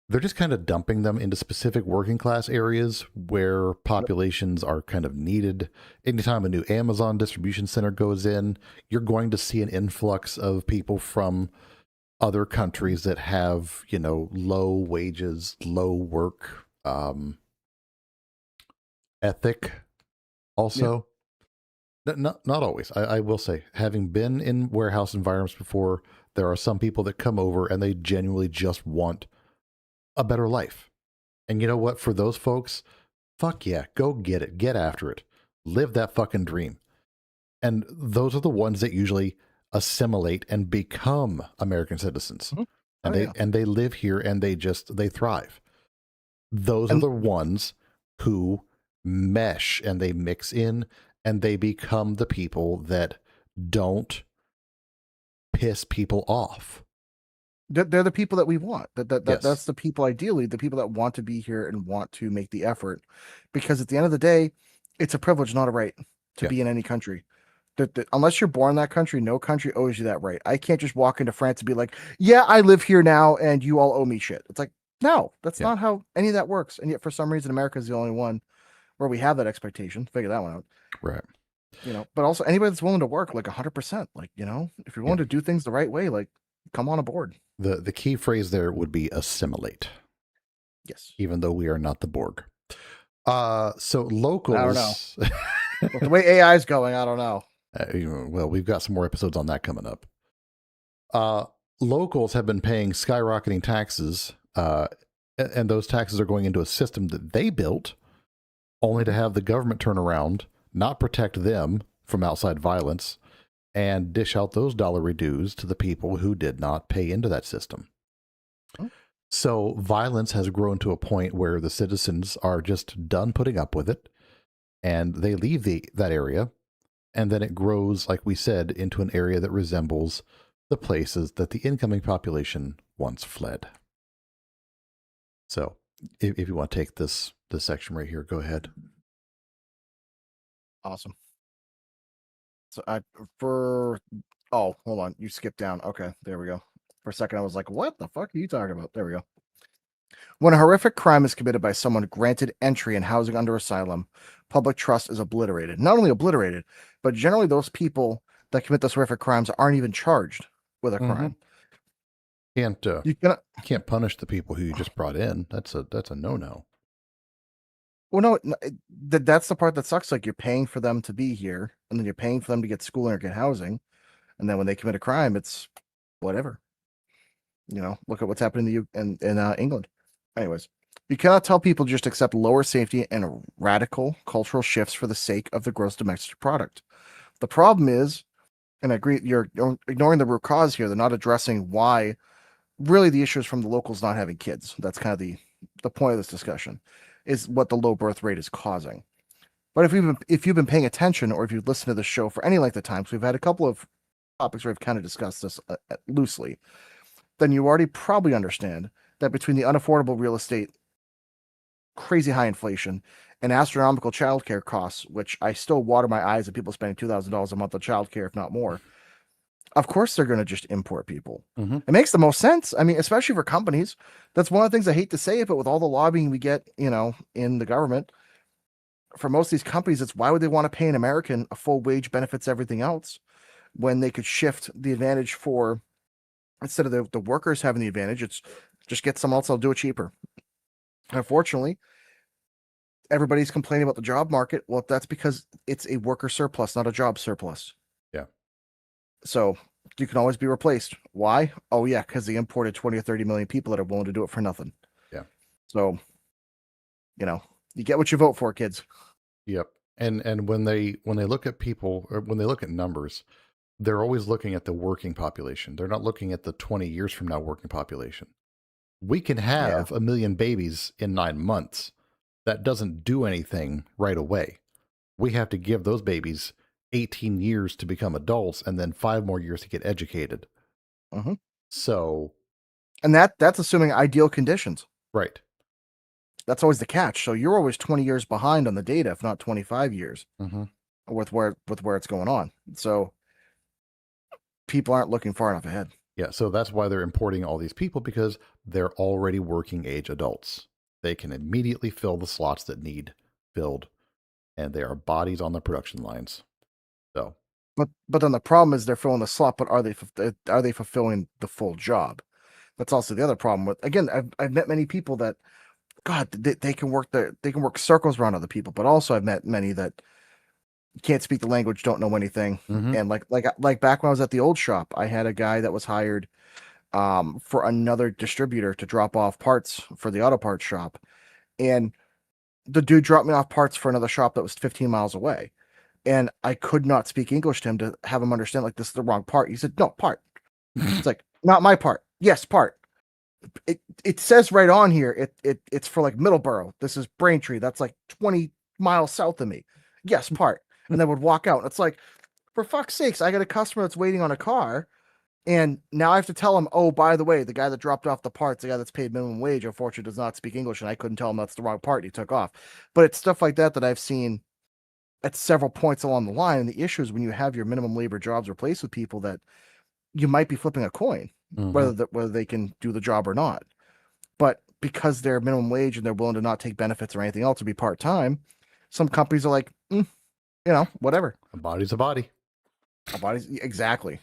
They're just kind of dumping them into specific working class areas where populations are kind of needed. Anytime a new Amazon distribution center goes in, you're going to see an influx of people from other countries that have, low wages, low work ethic also. Not always. I will say, having been in warehouse environments before, there are some people that come over and they genuinely just want a better life. And you know what? For those folks, fuck yeah, go get it. Get after it. Live that fucking dream. And those are the ones that usually assimilate and become American citizens. Mhm. And Oh, they yeah. and they live here and they thrive. Those are And the ones who mesh and they mix in and they become the people that don't piss people off. they're the people that we want. Yes. That's the people, ideally, the people that want to be here and want to make the effort. Because at the end of the day, it's a privilege, not a right, to Yeah. be in any country. That unless you're born in that country, no country owes you that right. I can't just walk into France and be like, yeah, I live here now and you all owe me shit. It's like, no, that's Yeah. not how any of that works. And yet for some reason America is the only one where we have that expectation. Figure that one out. Right. But also anybody that's willing to work like 100%, like, if you're willing to do things the right way, like, come on aboard. The key phrase there would be assimilate. Yes. Even though we are not the Borg. So locals. I don't know. With the way AI is going, I don't know. Well, we've got some more episodes on that coming up. Locals have been paying skyrocketing taxes, and those taxes are going into a system that they built, only to have the government turn around, not protect them from outside violence, and dish out those dollar dues to the people who did not pay into that system. Oh. So violence has grown to a point where the citizens are just done putting up with it, and they leave that area, and then it grows, like we said, into an area that resembles the places that the incoming population once fled. So, if you want to take this section right here, go ahead. Awesome. So hold on, you skipped down. Okay, there we go. For a second, I was like, what the fuck are you talking about? There we go. When a horrific crime is committed by someone granted entry and housing under asylum, public trust is obliterated. Not only obliterated, but generally those people that commit those horrific crimes aren't even charged with a crime. You can't punish the people who you just brought in. That's a no-no. Well, no, that's the part that sucks. Like, you're paying for them to be here, and then you're paying for them to get schooling or get housing, and then when they commit a crime, it's whatever. Look at what's happening in England. Anyways, you cannot tell people to just accept lower safety and radical cultural shifts for the sake of the gross domestic product. The problem is, and I agree, you're ignoring the root cause here. They're not addressing why. Really, the issue is from the locals not having kids. That's kind of the point of this discussion, is what the low birth rate is causing. But if you've been paying attention, or if you've listened to the show for any length of time, so we've had a couple of topics where I've kind of discussed this loosely, then you already probably understand that between the unaffordable real estate, crazy high inflation, and astronomical childcare costs, which I still water my eyes at people spending $2,000 a month on childcare, if not more. Of course, they're going to just import people. Mm-hmm. It makes the most sense. I mean, especially for companies. That's one of the things I hate to say it, but with all the lobbying we get, in the government, for most of these companies, it's why would they want to pay an American a full wage, benefits, everything else, when they could shift the advantage for, instead of the workers having the advantage, it's just get someone else that'll do it cheaper. Unfortunately, everybody's complaining about the job market. Well, that's because it's a worker surplus, not a job surplus. Yeah. So you can always be replaced. Why? Oh yeah, because they imported 20 or 30 million people that are willing to do it for nothing. Yeah. So, you get what you vote for, kids. Yep. And when they look at people, or when they look at numbers, they're always looking at the working population. They're not looking at the 20 years from now working population. We can have 1 million babies in 9 months. That doesn't do anything right away. We have to give those babies 18 years to become adults and then 5 more years to get educated. Mhm. So, And that's assuming ideal conditions. right. That's always the catch. So you're always 20 years behind on the data, if not 25 years Mm-hmm. with where it's going on. So people aren't looking far enough ahead. Yeah, so that's why they're importing all these people, because they're already working age adults. They can immediately fill the slots that need filled, and they are bodies on the production lines. So, But then the problem is they're filling the slot, but are they fulfilling the full job? That's also the other problem with, again, I've met many people that, God, they can work circles around other people, but also I've met many that can't speak the language, don't know anything. Mhm. And like back when I was at the old shop, I had a guy that was hired for another distributor to drop off parts for the auto parts shop. And the dude dropped me off parts for another shop that was 15 miles away. And I could not speak English to him to have him understand, like, this is the wrong part. He said, no, part. It's like, not my part. Yes, part. It says right on here, it's for like Middleborough. This is Braintree. That's like 20 miles south of me. Yes, part. And then would walk out. And it's like, for fuck's sakes, I got a customer that's waiting on a car. And now I have to tell him, oh, by the way, the guy that dropped off the parts, the guy that's paid minimum wage, unfortunately does not speak English. And I couldn't tell him that's the wrong part. He took off. But it's stuff like that I've seen at several points along the line. And the issue is when you have your minimum labor jobs replaced with people that you might be flipping a coin, whether they can do the job or not. But because they're minimum wage and they're willing to not take benefits or anything else to be part-time, some companies are like, whatever. A body's a body. A body's exactly.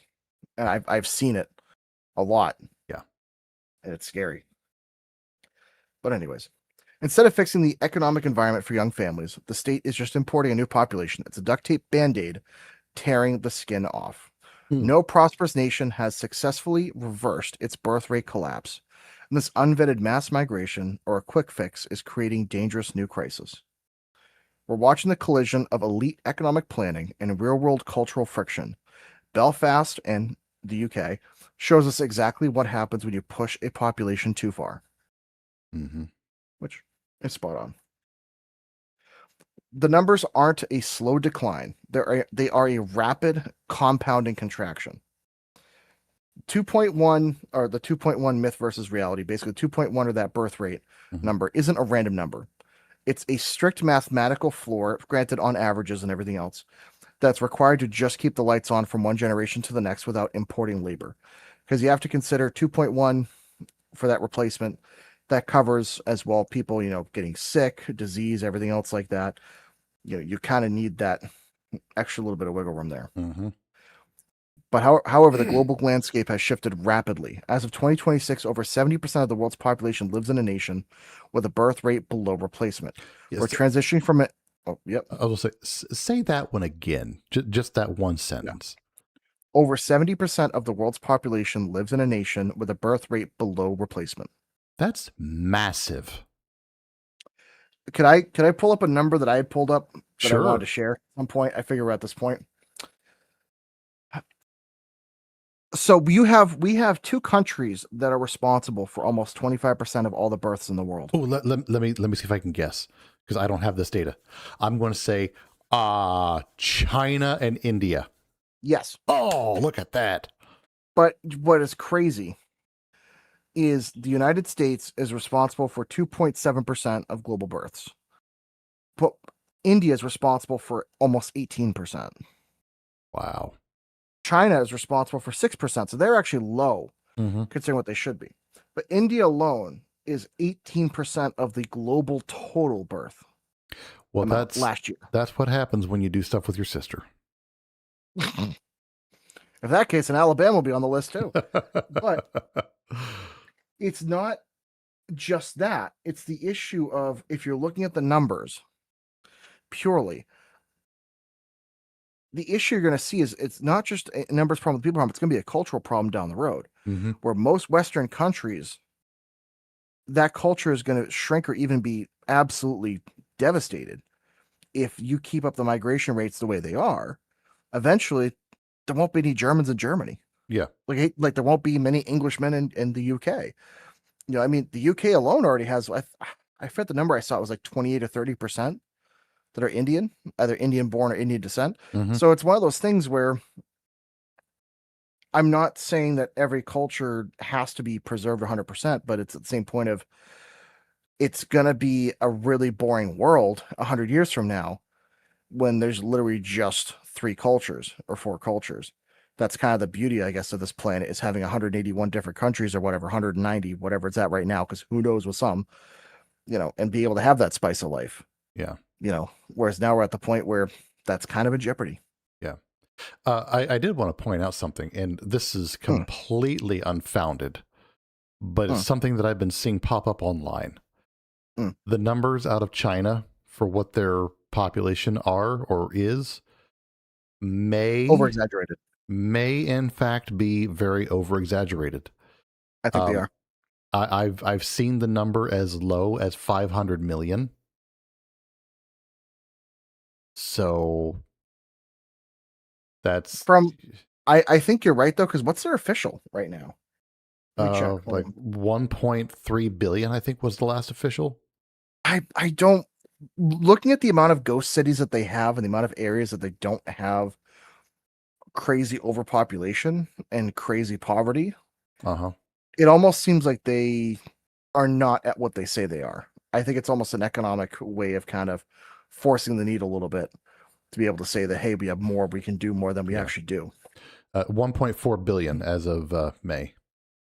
And I've seen it a lot. Yeah. And it's scary. But anyways, instead of fixing the economic environment for young families, the state is just importing a new population. It's a duct tape band-aid tearing the skin off. No prosperous nation has successfully reversed its birth rate collapse. And this unvetted mass migration or a quick fix is creating dangerous new crisis. We're watching the collision of elite economic planning and real-world cultural friction. Belfast and the UK shows us exactly what happens when you push a population too far. Which is spot on. The numbers aren't a slow decline. They are a rapid compounding contraction. 2.1, or the 2.1 myth versus reality, basically 2.1, or that birth rate number, isn't a random number. It's a strict mathematical floor, granted on averages and everything else, that's required to just keep the lights on from one generation to the next without importing labor. Because you have to consider 2.1 for that replacement. That covers as well people, getting sick, disease, everything else like that. You kind of need that extra little bit of wiggle room there. But however, the global landscape has shifted rapidly. As of 2026, over 70% of the world's population lives in a nation with a birth rate below replacement. Yes. We're transitioning from it. Oh, yep. I will say that one again. Just that one sentence. Yeah. Over 70% of the world's population lives in a nation with a birth rate below replacement. That's massive. Could I pull up a number that I had pulled up that Sure. I wanted to share at some point? I figure we're at this point. So we have two countries that are responsible for almost 25% of all the births in the world. Oh, let me see if I can guess, because I don't have this data. I'm going to say China and India. Yes. Oh, look at that. But what is crazy is the United States is responsible for 2.7% of global births. But India is responsible for almost 18%. Wow. China is responsible for 6%. So they're actually low considering what they should be. But India alone is 18% of the global total birth. Well, that's last year. That's what happens when you do stuff with your sister. In that case, in Alabama will be on the list too. But it's not just that. It's the issue of if you're looking at the numbers purely, the issue you're going to see is it's not just a numbers problem, people problem. It's going to be a cultural problem down the road, where most Western countries, that culture is going to shrink or even be absolutely devastated if you keep up the migration rates the way they are. Eventually, there won't be any Germans in Germany. Yeah. Like there won't be many Englishmen in the UK. I mean, the UK alone already has. I forget the number I saw. It was like 28 or 30% that are Indian, either Indian born or Indian descent. So it's one of those things where I'm not saying that every culture has to be preserved 100%, but it's at the same point of it's gonna be a really boring world 100 years from now when there's literally just 3 cultures or 4 cultures. That's kind of the beauty, I guess, of this planet is having 181 different countries or whatever, 190, whatever it's at right now, because who knows with some, and be able to have that spice of life. Yeah. Whereas now we're at the point where that's kind of in jeopardy. Yeah. I did want to point out something, and this is completely unfounded, but it's something that I've been seeing pop up online. The numbers out of China for what their population are or is Over-exaggerated. may in fact be very over exaggerated. I think they are. I've seen the number as low as 500 million. So that's I think you're right though, because what's their official right now? Let me check. like 1.3 billion, I think was the last official. I don't, looking at the amount of ghost cities that they have and the amount of areas that they don't have crazy overpopulation and crazy poverty, it almost seems like they are not at what they say they are. I think it's almost an economic way of kind of forcing the need a little bit to be able to say that, hey, we have more, we can do more than we actually do. 1.4 billion as of May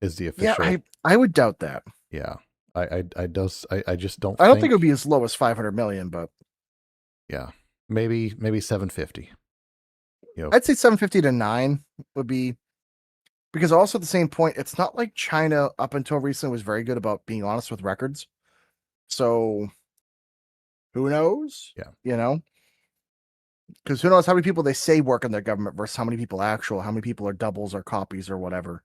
is the official. Yeah, I would doubt that. Yeah. I just don't I don't think it would be as low as 500 million, but yeah, maybe 750. I'd say 750 to 9 would be, because also at the same point, it's not like China up until recently was very good about being honest with records. So who knows? Yeah. Because who knows how many people they say work in their government versus how many people how many people are doubles or copies or whatever.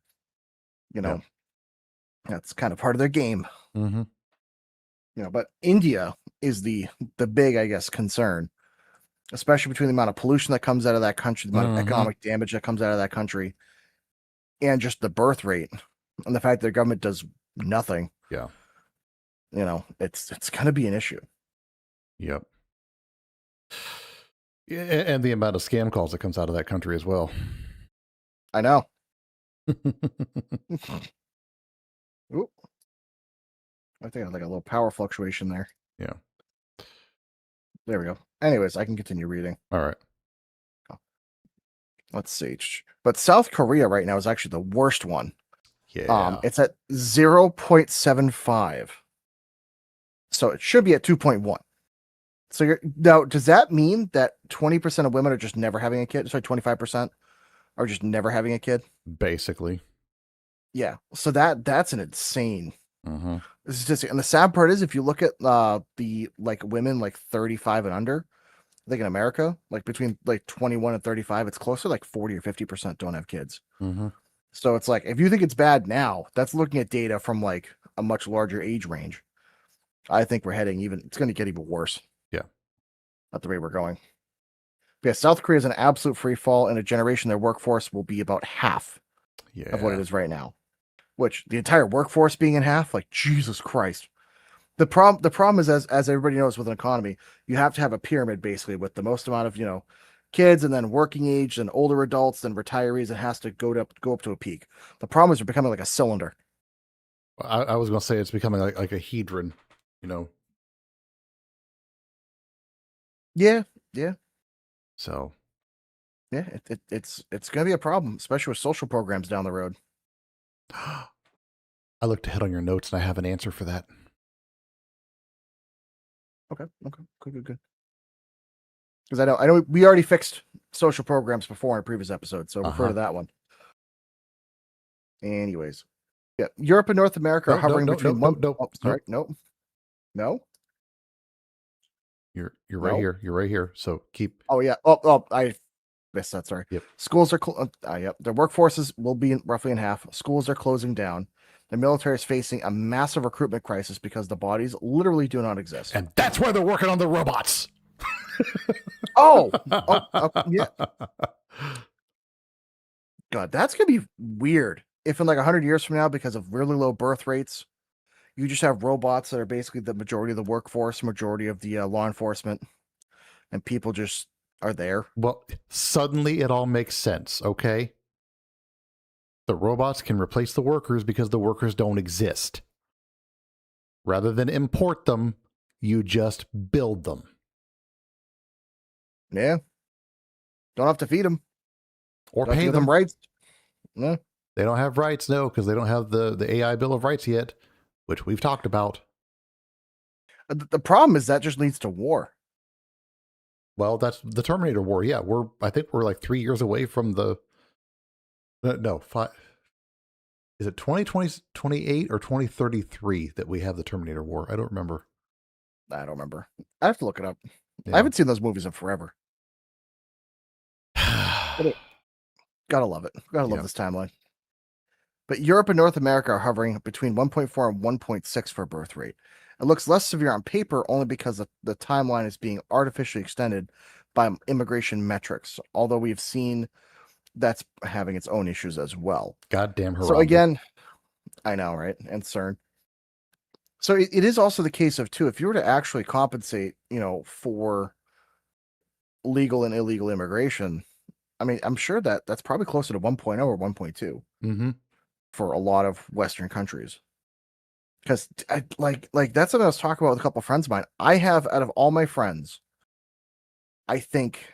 That's kind of part of their game. But India is the big, I guess, concern, especially between the amount of pollution that comes out of that country, the amount of economic damage that comes out of that country, and just the birth rate and the fact that their government does nothing. Yeah. It's going to be an issue. Yep. And the amount of scam calls that comes out of that country as well. I know. Oop. I think I had like a little power fluctuation there. Yeah. There we go. Anyways, I can continue reading. All right. Let's see. But South Korea right now is actually the worst one. Yeah. It's at 0.75. So it should be at 2.1. So now, does that mean that 20% of women are just never having a kid? Sorry, 25% are just never having a kid? Basically. Yeah. So that's an insane statistic. And the sad part is, if you look at the like women like 35 and under, I think in America, like between like 21 and 35, it's closer like 40 or 50% don't have kids. So it's like, if you think it's bad now, that's looking at data from like a much larger age range. I think we're heading it's going to get even worse. Yeah. At the rate we're going. Yeah, South Korea is an absolute free fall. In a generation, their workforce will be about half of what it is right now. Which, the entire workforce being in half, like, Jesus Christ. The problem is, as everybody knows with an economy, you have to have a pyramid basically with the most amount of kids, and then working age, and older adults, and retirees. It has to go up to a peak. The problem is we're becoming like a cylinder. I was going to say it's becoming like a hedron, Yeah. So. Yeah, it's going to be a problem, especially with social programs down the road. I looked ahead on your notes and I have an answer for that. Okay. Good. Because I know we already fixed social programs before in a previous episode, so refer to that one. Anyways, Yeah, Europe and North America are No, hovering no, between no, one. no, Oh, sorry, no, no, You're right no. here. You're right here. So keep. Oh yeah. Oh, I missed that. Sorry. Yep. Schools are. Yep. Their workforces will be roughly in half. Schools are closing down. The military is facing a massive recruitment crisis because the bodies literally do not exist. And that's why they're working on the robots. Yeah. God, that's gonna be weird. If in like 100 years from now, because of really low birth rates, you just have robots that are basically the majority of the workforce, majority of the law enforcement, and people just are there. Well, suddenly it all makes sense, okay? The robots can replace the workers because the workers don't exist. Rather than import them, you just build them. Yeah. Don't have to feed them. Or Don't have to pay give them. them rights. No. They don't have rights, no, because they don't have the AI Bill of Rights yet, which we've talked about. The problem is that just leads to war. Well, that's the Terminator War. Yeah, I think we're like 3 years away from the. No, 5. Is it 2028 or 2033 that we have the Terminator War? I don't remember. I don't remember. I have to look it up. Yeah. I haven't seen those movies in forever. Gotta love it. Gotta love this timeline. But Europe and North America are hovering between 1.4 and 1.6 for birth rate. It looks less severe on paper only because the timeline is being artificially extended by immigration metrics, although we've seen that's having its own issues as well. Goddamn her. So again, I know, right? And CERN. So it is also the case of, too, if you were to actually compensate, for legal and illegal immigration, I mean, I'm sure that's probably closer to 1.0 or 1.2 for a lot of Western countries. Because like that's something I was talking about with a couple of friends of mine. I have, out of all my friends, I think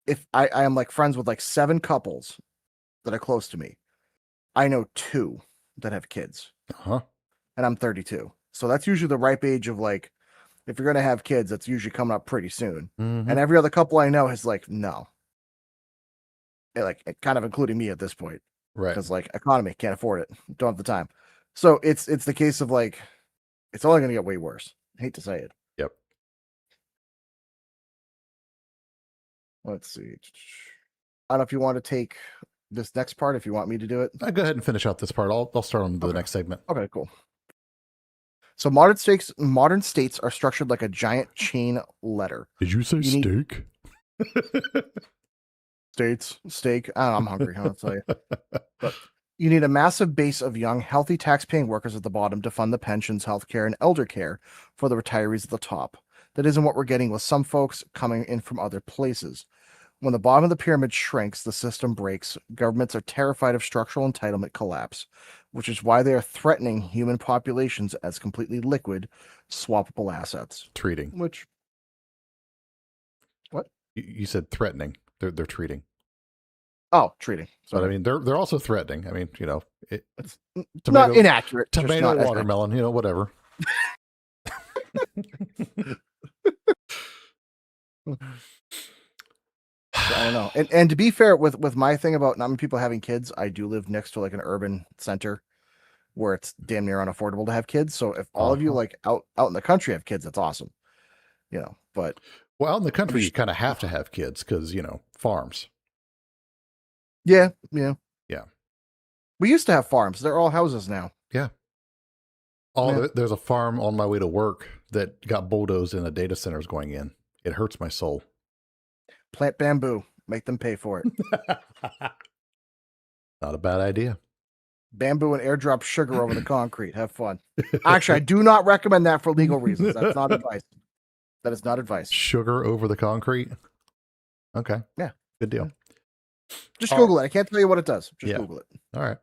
if I am like friends with like 7 couples that are close to me, I know 2 that have kids. Uh-huh. And I'm 32. So that's usually the ripe age of like, if you're going to have kids, that's usually coming up pretty soon. Mm-hmm. And every other couple I know is like, no. Like, kind of including me at this point. Right. Because like economy, can't afford it. Don't have the time. So it's the case of like, it's only going to get way worse. I hate to say it. Yep. Let's see. I don't know if you want to take this next part, if you want me to do it. Go ahead and finish out this part. I'll start on the next segment. Okay, cool. So modern states are structured like a giant chain letter. Did you say steak? Steak. I don't know, I'm hungry. I'll tell you. But you need a massive base of young, healthy tax-paying workers at the bottom to fund the pensions, healthcare, and elder care for the retirees at the top. That isn't what we're getting with some folks coming in from other places. When the bottom of the pyramid shrinks, the system breaks. Governments are terrified of structural entitlement collapse, which is why they are threatening human populations as completely liquid, swappable assets. Treating. Which? What? You said threatening. They're treating. Oh, treating. Sorry. But I mean, they're also threatening. I mean, it's not inaccurate. Tomato, watermelon, whatever. I don't know. And to be fair, with my thing about not many people having kids, I do live next to like an urban center where it's damn near unaffordable to have kids. So if all of you like out in the country have kids, that's awesome. But well, out in the country, you kind of have to have kids because farms. Yeah. We used to have farms. They're all houses now. Yeah. There's a farm on my way to work that got bulldozed and a data center is going in. It hurts my soul. Plant bamboo. Make them pay for it. Not a bad idea. Bamboo and airdrop sugar over the concrete. Have fun. Actually, I do not recommend that for legal reasons. That's not advice. That is not advice. Sugar over the concrete? Okay. Yeah. Good deal. Just Google it. I can't tell you what it does. Just Google it. All right.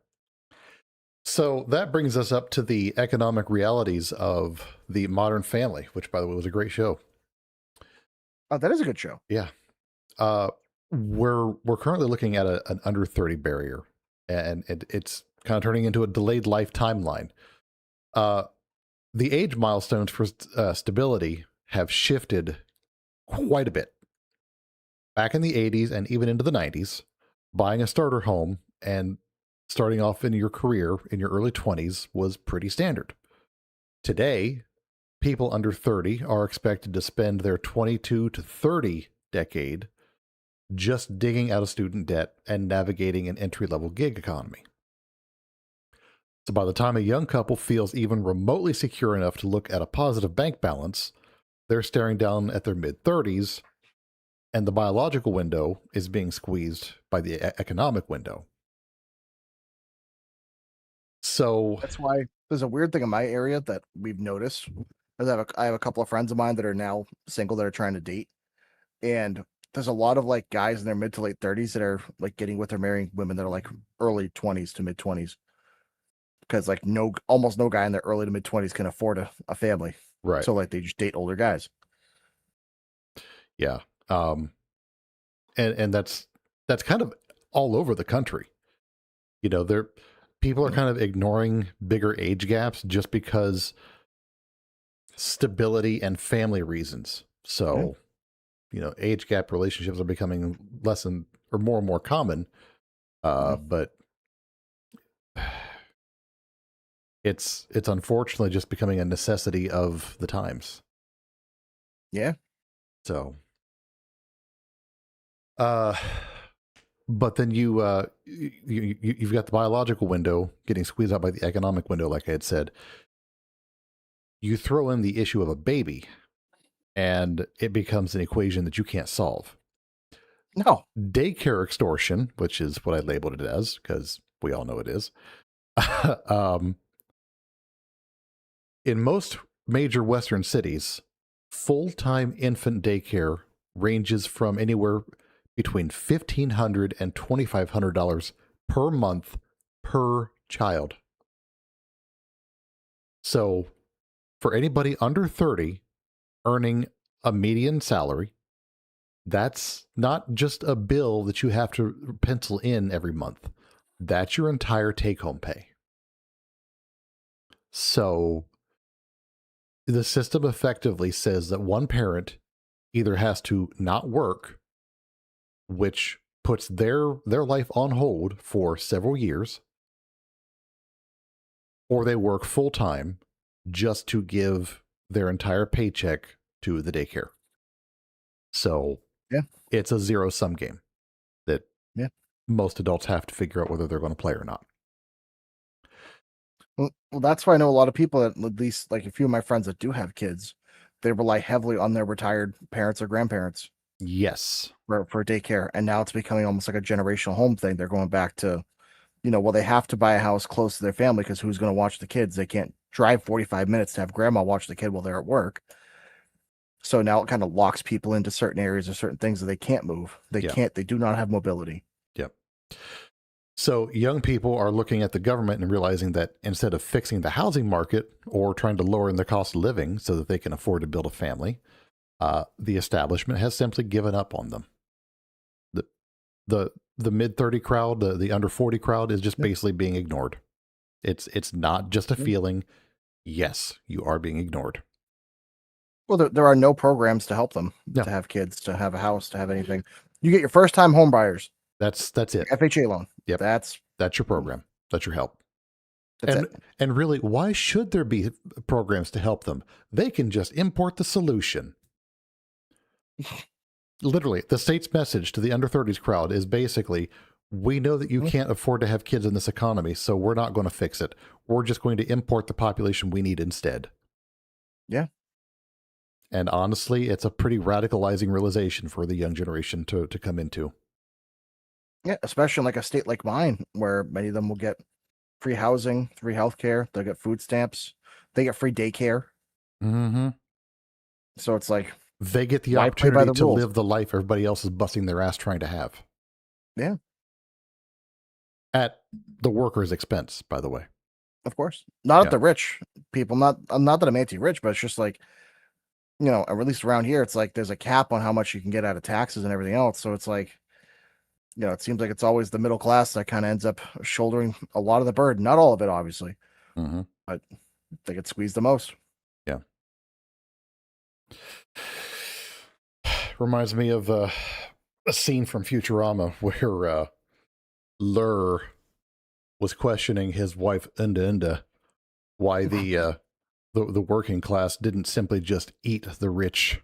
So that brings us up to the economic realities of The Modern Family, which, by the way, was a great show. Oh, that is a good show. Yeah. We're currently looking at an under 30 barrier, and it's kind of turning into a delayed life timeline. The age milestones for stability have shifted quite a bit. Back in the 80s and even into the 90s, buying a starter home and starting off in your career in your early 20s was pretty standard. Today, people under 30 are expected to spend their 22 to 30 decade just digging out of student debt and navigating an entry-level gig economy. So by the time a young couple feels even remotely secure enough to look at a positive bank balance, they're staring down at their mid-30s, and the biological window is being squeezed by the economic window. So That's why there's a weird thing in my area that we've noticed. Is I have a couple of friends of mine that are now single that are trying to date, and there's a lot of like guys in their mid to late 30s that are like getting with or marrying women that are like early 20s to mid 20s, because like almost no guy in their early to mid 20s can afford a family. right. So like they just date older guys. Yeah. And that's kind of all over the country. You know, people are kind of ignoring bigger age gaps just because stability and family reasons. So, you know, age gap relationships are becoming less and more common. But it's unfortunately just becoming a necessity of the times. Yeah. So, but then you've got the biological window getting squeezed out by the economic window, like I had said. You throw in the issue of a baby, and it becomes an equation that you can't solve. No. Daycare extortion, which is what I labeled it as, because we all know it is. In most major Western cities, full-time infant daycare ranges from anywhere between $1,500 and $2,500 per month per child. So for anybody under 30 earning a median salary, that's not just a bill that you have to pencil in every month. That's your entire take-home pay. So the system effectively says that one parent either has to not work, which puts their life on hold for several years, or they work full-time just to give their entire paycheck to the daycare. So Yeah. It's a zero-sum game that most adults have to figure out whether they're going to play or not. Well, that's why I know a lot of people that, at least like a few of my friends that do have kids, they rely heavily on their retired parents or grandparents. Yes. For daycare. And now it's becoming almost like a generational home thing. They're going back to, well, they have to buy a house close to their family because who's going to watch the kids? They can't drive 45 minutes to have grandma watch the kid while they're at work. So now it kind of locks people into certain areas or certain things that they can't move. They do not have mobility. Yep. So young people are looking at the government and realizing that instead of fixing the housing market or trying to lower the cost of living so that they can afford to build a family, the establishment has simply given up on them. The mid-30 crowd, the under 40 crowd is just basically being ignored. It's not just a feeling. Yes, you are being ignored. Well, there are no programs to help them to have kids, to have a house, to have anything. You get your first-time home buyers. That's it. FHA loan. Yep. That's your program. That's your help. That's it. And really, why should there be programs to help them? They can just import the solution. Literally, the state's message to the under 30s crowd is basically, we know that you can't afford to have kids in this economy, so we're not going to fix it. We're just going to import the population we need instead. Yeah. And honestly, it's a pretty radicalizing realization for the young generation to come into. Yeah, especially in like a state like mine, where many of them will get free housing, free healthcare, they'll get food stamps, they get free daycare. Mm-hmm. So it's like they get the opportunity to live the life everybody else is busting their ass trying to have. Yeah. At the worker's expense, by the way. Of course. Not at the rich people. Not that I'm anti-rich, but it's just like, at least around here, it's like there's a cap on how much you can get out of taxes and everything else. So it's like, it seems like it's always the middle class that kind of ends up shouldering a lot of the burden. Not all of it, obviously. Mm-hmm. But they get squeezed the most. Yeah. Reminds me of a scene from Futurama where Lur was questioning his wife Unda why the working class didn't simply just eat the rich.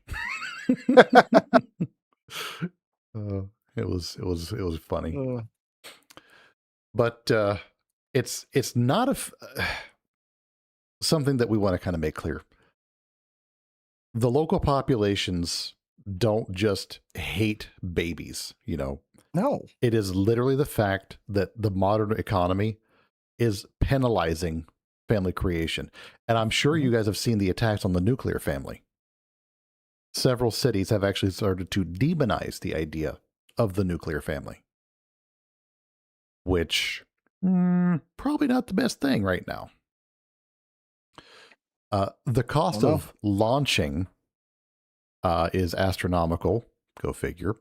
It was funny, but it's not something that we want to kind of make clear. The local populations don't just hate babies, you know. No. It is literally the fact that the modern economy is penalizing family creation. And I'm sure you guys have seen the attacks on the nuclear family. Several cities have actually started to demonize the idea of the nuclear family, which probably not the best thing right now. The cost of launching is astronomical. Go figure.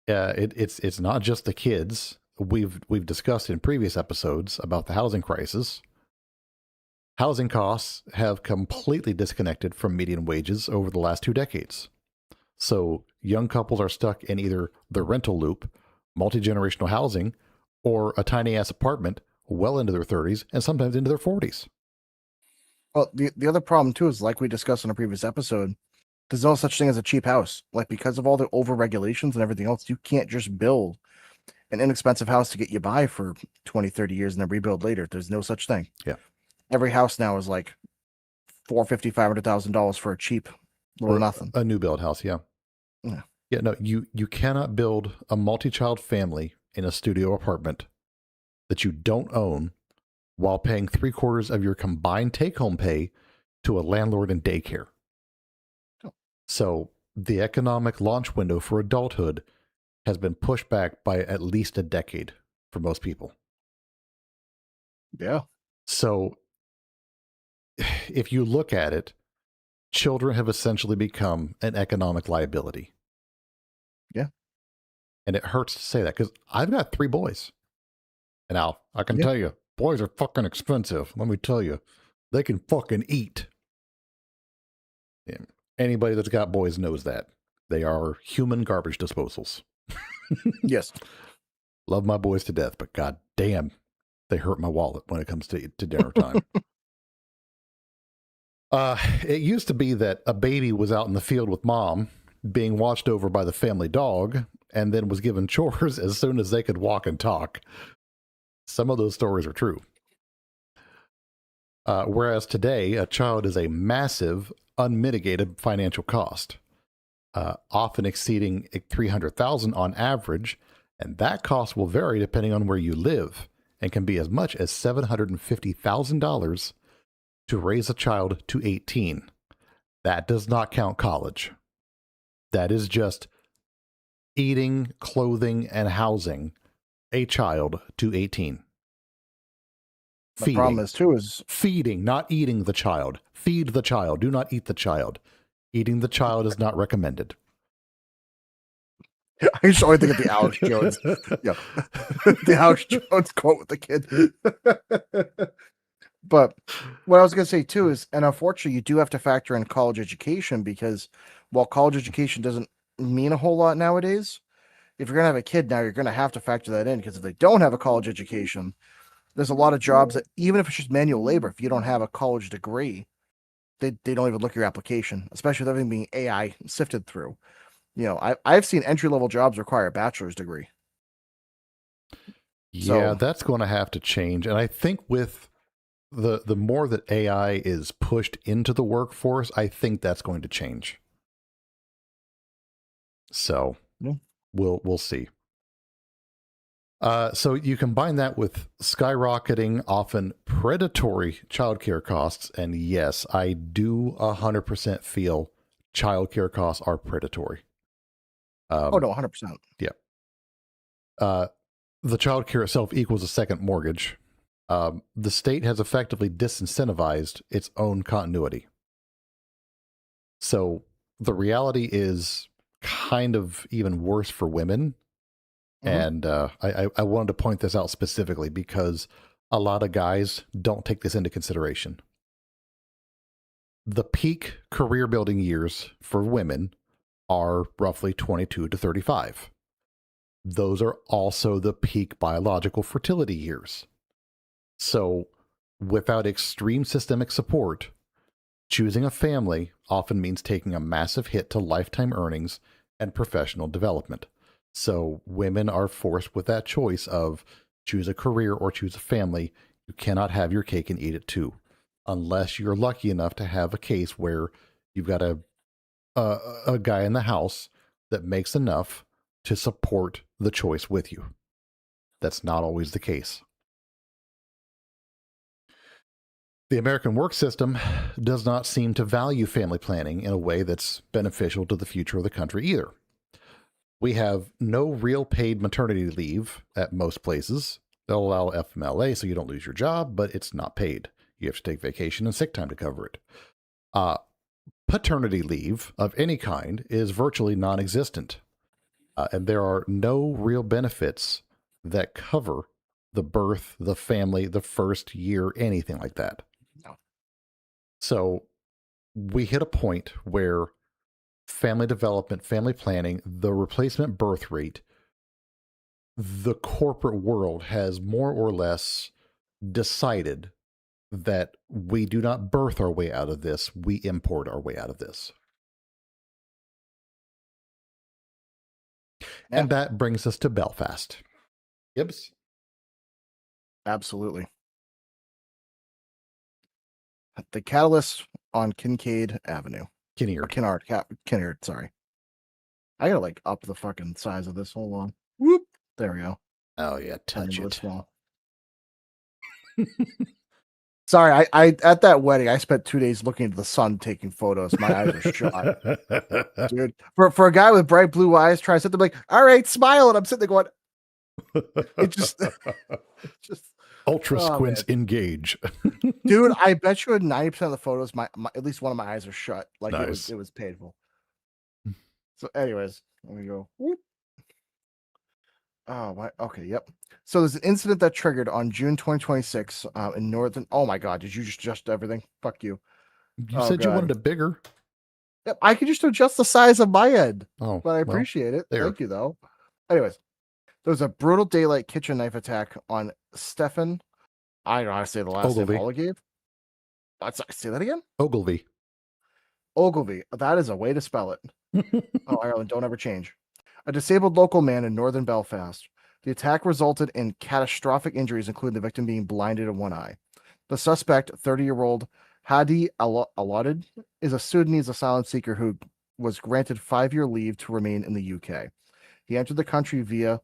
It's not just the kids. We've discussed in previous episodes about the housing crisis. Housing costs have completely disconnected from median wages over the last 2 decades. So young couples are stuck in either the rental loop, multi-generational housing, or a tiny ass apartment well into their 30s and sometimes into their 40s. Well, the other problem too is, like we discussed in a previous episode, there's no such thing as a cheap house. Like, because of all the over regulations and everything else, you can't just build an inexpensive house to get you by for 20, 30 years and then rebuild later. There's no such thing. Yeah. Every house now is like $450,000, $500,000 for a cheap little nothing. A new build house, yeah. Yeah. Yeah, no, you cannot build a multi-child family in a studio apartment that you don't own while paying 3/4 of your combined take-home pay to a landlord and daycare. Oh. So the economic launch window for adulthood has been pushed back by at least a decade for most people. Yeah. So if you look at it, children have essentially become an economic liability. Yeah. And it hurts to say that because I've got 3 boys. And now I can tell you, boys are fucking expensive. Let me tell you, they can fucking eat. Yeah. Anybody that's got boys knows that. They are human garbage disposals. Yes. Love my boys to death, but god damn, they hurt my wallet when it comes to dinner time. It used to be that a baby was out in the field with mom, being watched over by the family dog, and then was given chores as soon as they could walk and talk. Some of those stories are true. Whereas today, a child is a massive, unmitigated financial cost, often exceeding $300,000 on average, and that cost will vary depending on where you live, and can be as much as $750,000 to raise a child to 18. That does not count college. That is just eating, clothing, and housing a child to 18. The problem is too is feeding, not eating the child. Feed the child. Do not eat the child. Eating the child is not recommended. I used to always think of the Alex Jones. Yeah. The Alex Jones quote with the kid. But what I was going to say too is, and unfortunately, you do have to factor in college education, because while college education doesn't mean a whole lot nowadays, if you're going to have a kid now, you're going to have to factor that in, because if they don't have a college education, there's a lot of jobs that, even if it's just manual labor, if you don't have a college degree, they don't even look at your application, especially with everything being AI sifted through. You know, I've seen entry-level jobs require a bachelor's degree. Yeah, that's going to have to change. And I think with the more that AI is pushed into the workforce, I think that's going to change. So we'll see. So you combine that with skyrocketing, often predatory childcare costs, and yes, I do 100% feel childcare costs are predatory. Oh no, 100%. Yeah. The childcare itself equals a second mortgage. The state has effectively disincentivized its own continuity. So the reality is kind of even worse for women. And I wanted to point this out specifically because a lot of guys don't take this into consideration. The peak career building years for women are roughly 22 to 35. those are also the peak biological fertility years. So, without extreme systemic support, choosing a family often means taking a massive hit to lifetime earnings and professional development. So, women are forced with that choice of choose a career or choose a family. You cannot have your cake and eat it too, unless you're lucky enough to have a case where you've got a guy in the house that makes enough to support the choice with you. That's not always the case. The American work system does not seem to value family planning in a way that's beneficial to the future of the country either. We have no real paid maternity leave at most places. They'll allow FMLA so you don't lose your job, but it's not paid. You have to take vacation and sick time to cover it. Paternity leave of any kind is virtually non-existent. And there are no real benefits that cover the birth, the family, the first year, anything like that. No. So we hit a point where family development, family planning, the replacement birth rate, the corporate world has more or less decided that we do not birth our way out of this, we import our way out of this. Yeah. And that brings us to Belfast. Gibbs? Absolutely. The catalyst on Kincaid Avenue. Kinnear. Kinneard, sorry. I gotta like up the fucking size of this. Hold on. Whoop. There we go. Oh yeah, touch Really it. small. Sorry, I at that wedding I spent 2 days looking into the sun taking photos. My eyes are shot. Dude. For a guy with bright blue eyes trying to sit there like, all right, smile, and I'm sitting there going, it just Ultra Oh, squints engage. dude, I bet you 90% of the photos, my at least one of my eyes are shut. Like Nice. it was painful. So, anyways, let me go. Whoop. Oh, my. Okay, yep. So there's an incident that triggered on June 2026 in northern. Oh my God, did you just adjust everything? Fuck you. You Oh, said you God. wanted it bigger. Yep, I could just adjust the size of my end, Oh, but I well, appreciate it. there. Thank you, though. Anyways, there was a brutal daylight kitchen knife attack on Stefan. I don't know how to say the last name. Ogilvy. Ogilvy. Say that again. Ogilvy. Ogilvy. That is a way to spell it. Oh, Ireland, don't ever change. A disabled local man in northern Belfast. The attack resulted in catastrophic injuries, including the victim being blinded in one eye. The suspect, 30-year-old Hadi Alotted, is a Sudanese asylum seeker who was granted 5-year leave to remain in the UK. He entered the country via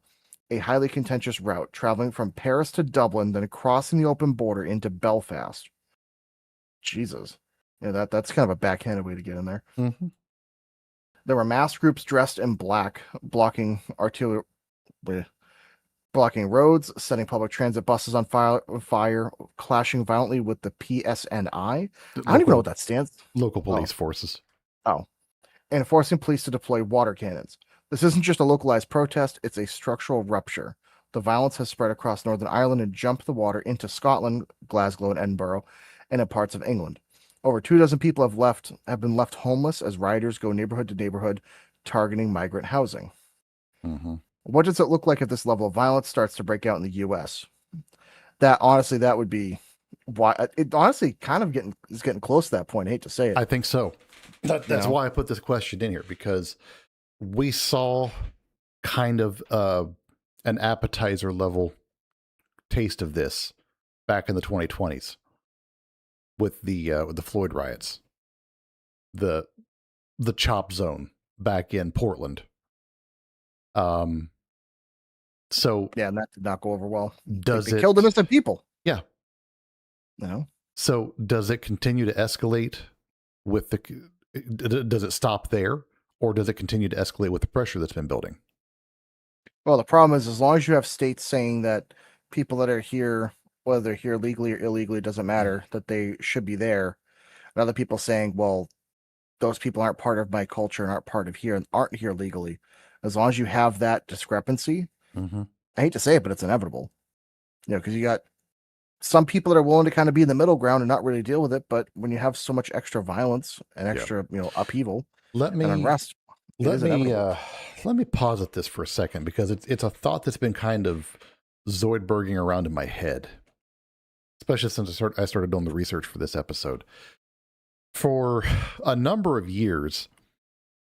a highly contentious route, traveling from Paris to Dublin, then crossing the open border into Belfast. Jesus. Yeah, that's kind of a backhanded way to get in there. Mm-hmm. There were mass groups dressed in black, blocking roads, setting public transit buses on fire, clashing violently with the PSNI. I don't even know what that stands. Local police forces. Oh, and forcing police to deploy water cannons. This isn't just a localized protest, it's a structural rupture. The violence has spread across Northern Ireland and jumped the water into Scotland, Glasgow, and Edinburgh, and in parts of England. Over 24 people have been left homeless as rioters go neighborhood to neighborhood, targeting migrant housing. Mm-hmm. What does it look like if this level of violence starts to break out in the U.S.? That would be why it honestly kind of is getting close to that point. I hate to say it. I think so. That's why I put this question in here, because we saw kind of an appetizer level taste of this back in the 2020s with the Floyd riots, the chop zone back in Portland. So yeah, and that did not go over well. They killed innocent people. Yeah. No. So does it continue to escalate with does it stop there, or does it continue to escalate with the pressure that's been building? Well, the problem is, as long as you have states saying that people that are here, whether they're here legally or illegally, it doesn't matter, that they should be there, and other people saying, well, those people aren't part of my culture and aren't part of here and aren't here legally. As long as you have that discrepancy, mm-hmm. I hate to say it, but it's inevitable. Because you got some people that are willing to kind of be in the middle ground and not really deal with it. But when you have so much extra violence and extra, upheaval and unrest. It is inevitable. Let me pause at this for a second because it's a thought that's been kind of Zoidberging around in my head, especially since I started doing the research for this episode. For a number of years,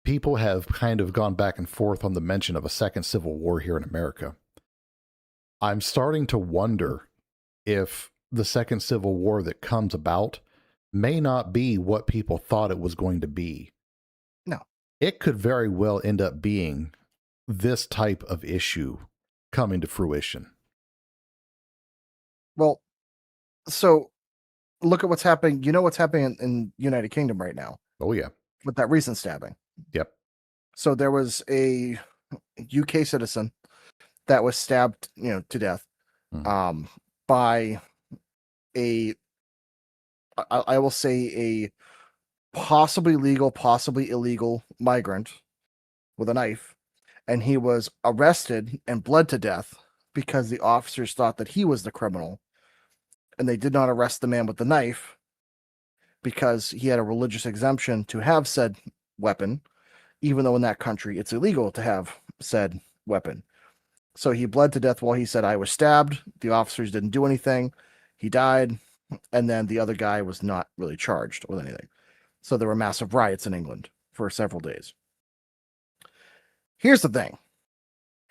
people have kind of gone back and forth on the mention of a second civil war here in America. I'm starting to wonder if the second civil war that comes about may not be what people thought it was going to be. No. It could very well end up being this type of issue coming to fruition. Well, so look at what's happening. You know what's happening in United Kingdom right now Oh, yeah. with that recent stabbing. Yep. So there was a UK citizen that was stabbed, to death, by I will say a possibly legal, possibly illegal migrant with a knife, and he was arrested and bled to death because the officers thought that he was the criminal, and they did not arrest the man with the knife because he had a religious exemption to have said weapon, even though in that country it's illegal to have said weapon. So he bled to death while he said, "I was stabbed." The officers didn't do anything. He died. And then the other guy was not really charged with anything. So there were massive riots in England for several days. Here's the thing.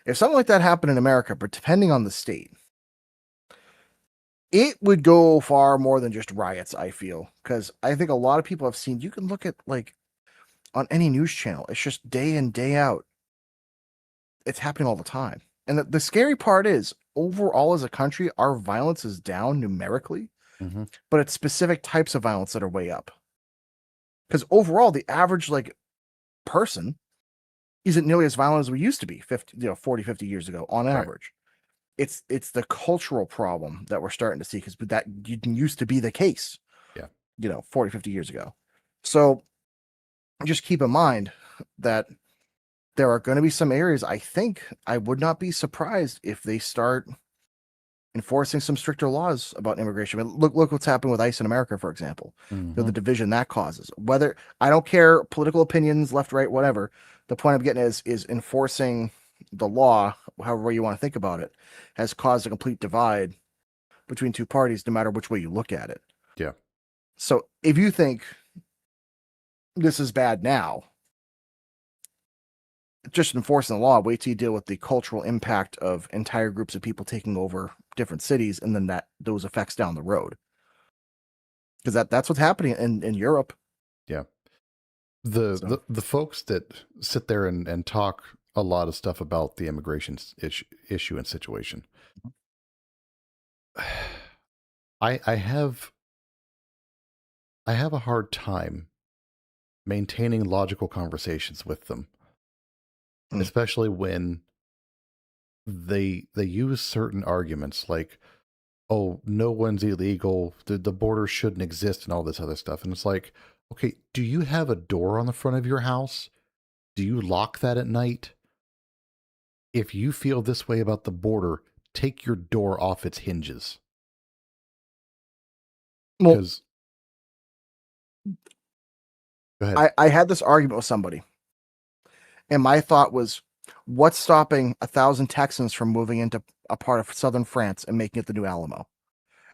If something like that happened in America, but depending on the state, it would go far more than just riots, I feel. Because I think a lot of people have seen, you can look at like on any news channel, it's just day in, day out. It's happening all the time. And the scary part is, overall as a country, our violence is down numerically. Mm-hmm. But it's specific types of violence that are way up. Because overall, the average person isn't nearly as violent as we used to be 40, 50 years ago on average. Right. It's the cultural problem that we're starting to see, because that used to be the case. Yeah. 40, 50 years ago. So just keep in mind that there are going to be some areas, I think I would not be surprised if they start enforcing some stricter laws about immigration. I mean, look what's happening with ICE in America, for example. Mm-hmm. The division that causes. Whether, I don't care, political opinions, left, right, whatever. The point I'm getting is enforcing the law, however you want to think about it, has caused a complete divide between two parties, no matter which way you look at it. Yeah. So if you think this is bad now, just enforcing the law, wait till you deal with the cultural impact of entire groups of people taking over different cities, and then those effects down the road. Because that's what's happening in Europe. Yeah. The folks that sit there and talk a lot of stuff about the immigration issue and situation, I have a hard time maintaining logical conversations with them. Especially when they use certain arguments like, oh, no one's illegal, the border shouldn't exist, and all this other stuff. And it's like, okay, do you have a door on the front of your house? Do you lock that at night? If you feel this way about the border, take your door off its hinges. Because go ahead. I had this argument with somebody, and my thought was, what's stopping 1,000 Texans from moving into a part of southern France and making it the new Alamo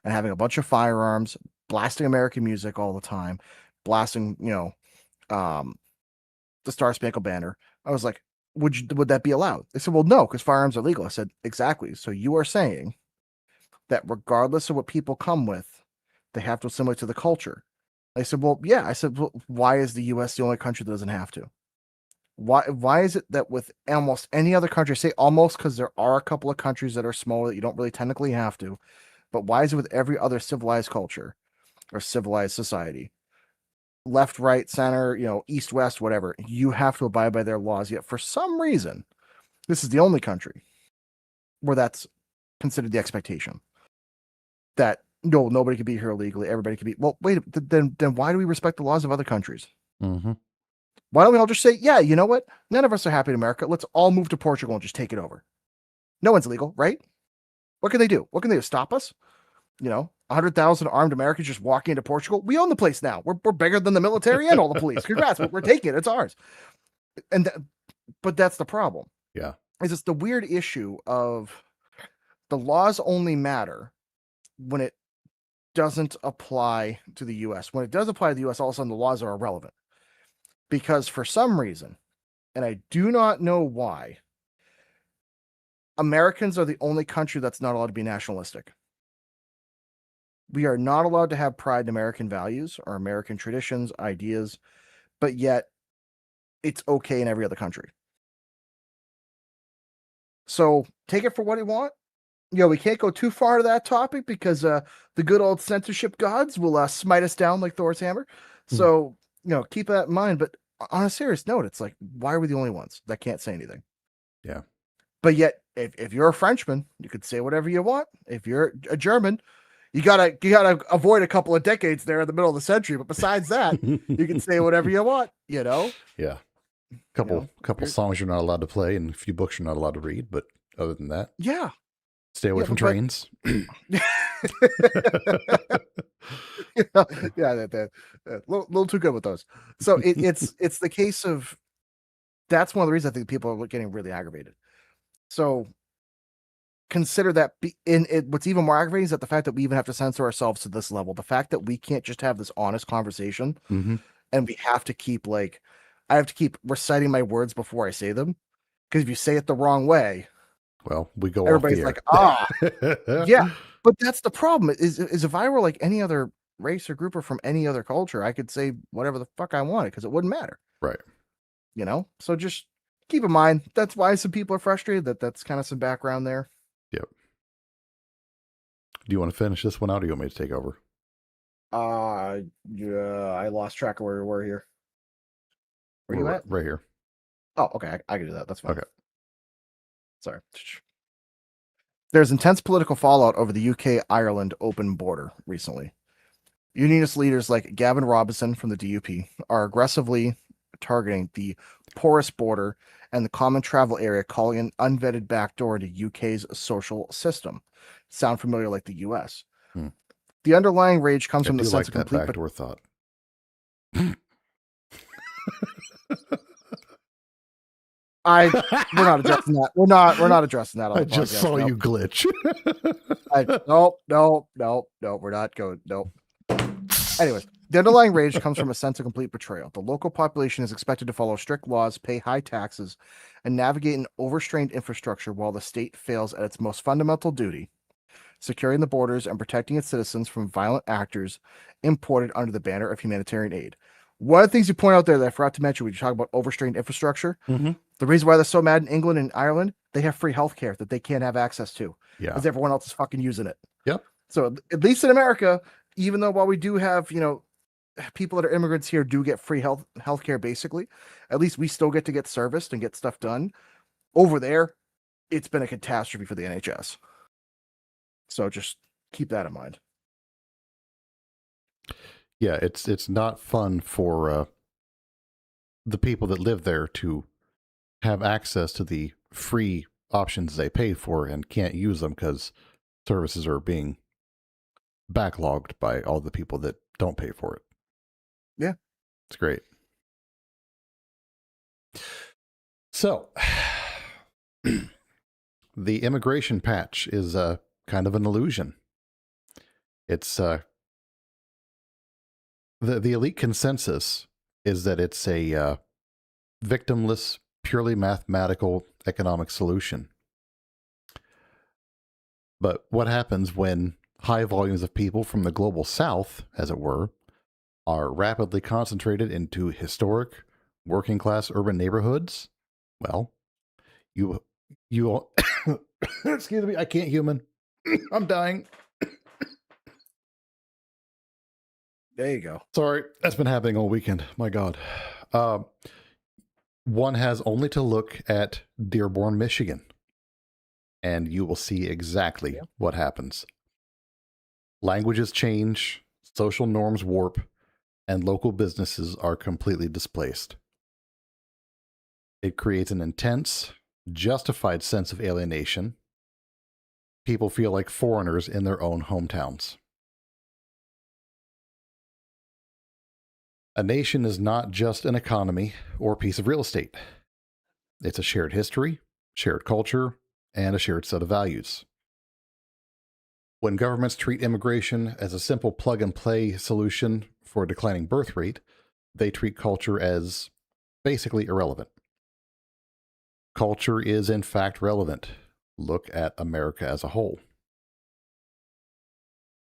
and having a bunch of firearms, blasting American music all the time, blasting, the Star Spangled Banner? I was like, would that be allowed? They said, well, no, because firearms are legal. I said, exactly. So you are saying that regardless of what people come with, they have to assimilate to the culture. They said, well, yeah. I said, well, why is the U.S. the only country that doesn't have to? Why is it that with almost any other country, say almost, because there are a couple of countries that are smaller that you don't really technically have to, but why is it with every other civilized culture or civilized society, left, right, center, east, west, whatever, you have to abide by their laws, yet for some reason, this is the only country where that's considered the expectation that no, nobody can be here illegally, everybody can be. Well, wait, then why do we respect the laws of other countries? Mm-hmm. Why don't we all just say, yeah, you know what? None of us are happy in America. Let's all move to Portugal and just take it over. No one's legal, right? What can they do? What can they do? Stop us? 100,000 armed Americans just walking into Portugal. We own the place now. We're bigger than the military and all the police. Congrats. We're taking it. It's ours. And but that's the problem. Yeah. Is it's the weird issue of the laws only matter when it doesn't apply to the US. When it does apply to the US, all of a sudden the laws are irrelevant. Because for some reason, and I do not know why, Americans are the only country that's not allowed to be nationalistic. We are not allowed to have pride in American values or American traditions, ideas, but yet it's okay in every other country. So take it for what you want. We can't go too far to that topic because the good old censorship gods will smite us down like Thor's hammer. So, keep that in mind. But on a serious note, it's like, why are we the only ones that can't say anything? Yeah. But yet, if you're a Frenchman, you could say whatever you want. If you're a German, you gotta avoid a couple of decades there in the middle of the century. But besides that, you can say whatever you want. Yeah. Couple songs you're not allowed to play, and a few books you're not allowed to read. But other than that, Yeah. stay away from trains. A little too good with those. So it's the case of that's one of the reasons I think people are getting really aggravated. So consider that what's even more aggravating is that the fact that we even have to censor ourselves to this level, the fact that we can't just have this honest conversation, and we have to keep I have to keep reciting my words before I say them, because if you say it the wrong way, well, we go. Everybody's like, yeah. But that's the problem. Is if I were like any other race or group or from any other culture, I could say whatever the fuck I wanted because it wouldn't matter. Right. So just keep in mind that's why some people are frustrated. That's kind of some background there. Yep. Do you want to finish this one out, or do you want me to take over? Yeah, I lost track of where we were here. Where you at? Right here. Oh, okay. I can do that. That's fine. Okay. Sorry. There's intense political fallout over the UK-Ireland open border recently. Unionist leaders like Gavin Robinson from the DUP are aggressively targeting the porous border and the common travel area, calling an unvetted backdoor to UK's social system. Sound familiar like the US? The underlying rage comes from the sense of complete backdoor thought. We're not addressing that. We're not addressing that. On I just saw you glitch. No, we're not going. Nope. Anyways, the underlying rage comes from a sense of complete betrayal. The local population is expected to follow strict laws, pay high taxes, and navigate an overstrained infrastructure while the state fails at its most fundamental duty, securing the borders and protecting its citizens from violent actors imported under the banner of humanitarian aid. One of the things you point out there that I forgot to mention when you talk about overstrained infrastructure, the reason why they're so mad in England and Ireland, they have free healthcare that they can't have access to. Yeah. Because everyone else is fucking using it. Yep. So at least in America, even though while we do have, people that are immigrants here do get free healthcare basically, at least we still get to get serviced and get stuff done. Over there, it's been a catastrophe for the NHS. So just keep that in mind. Yeah, it's not fun for the people that live there to have access to the free options they pay for and can't use them because services are being backlogged by all the people that don't pay for it. Yeah. It's great. So, the immigration patch is kind of an illusion. It's the elite consensus is that it's a victimless, purely mathematical economic solution. But what happens when high volumes of people from the global south, as it were, are rapidly concentrated into historic, working class urban neighborhoods? Well, you excuse me, I can't human. I'm dying. There you go. Sorry, that's been happening all weekend. My God. One has only to look at Dearborn, Michigan, and you will see exactly what happens. Languages change, social norms warp, and local businesses are completely displaced. It creates an intense, justified sense of alienation. People feel like foreigners in their own hometowns. A nation is not just an economy or a piece of real estate. It's a shared history, shared culture, and a shared set of values. When governments treat immigration as a simple plug and play solution for a declining birth rate, they treat culture as basically irrelevant. Culture is, in fact, relevant. Look at America as a whole.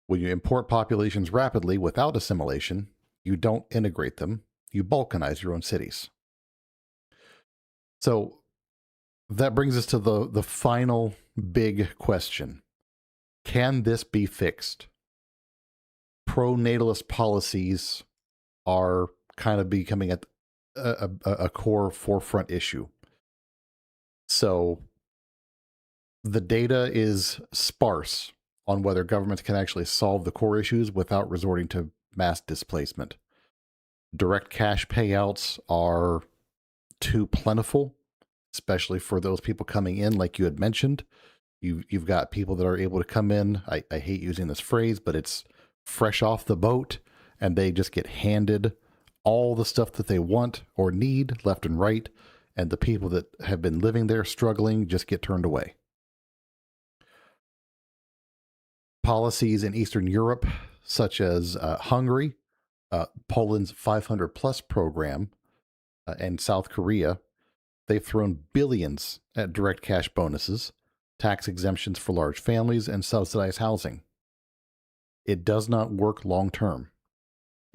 When you import populations rapidly without assimilation, you don't integrate them, you balkanize your own cities. So that brings us to the final big question. Can this be fixed? Pro-natalist policies are kind of becoming a core forefront issue. So the data is sparse on whether governments can actually solve the core issues without resorting to mass displacement. Direct cash payouts are too plentiful, especially for those people coming in, like you had mentioned. You've got people that are able to come in. I hate using this phrase, but it's fresh off the boat, and they just get handed all the stuff that they want or need left and right, and the people that have been living there struggling just get turned away. Policies in Eastern Europe, such as Hungary, Poland's 500 Plus program, and South Korea, they've thrown billions at direct cash bonuses, tax exemptions for large families, and subsidized housing. It does not work long term.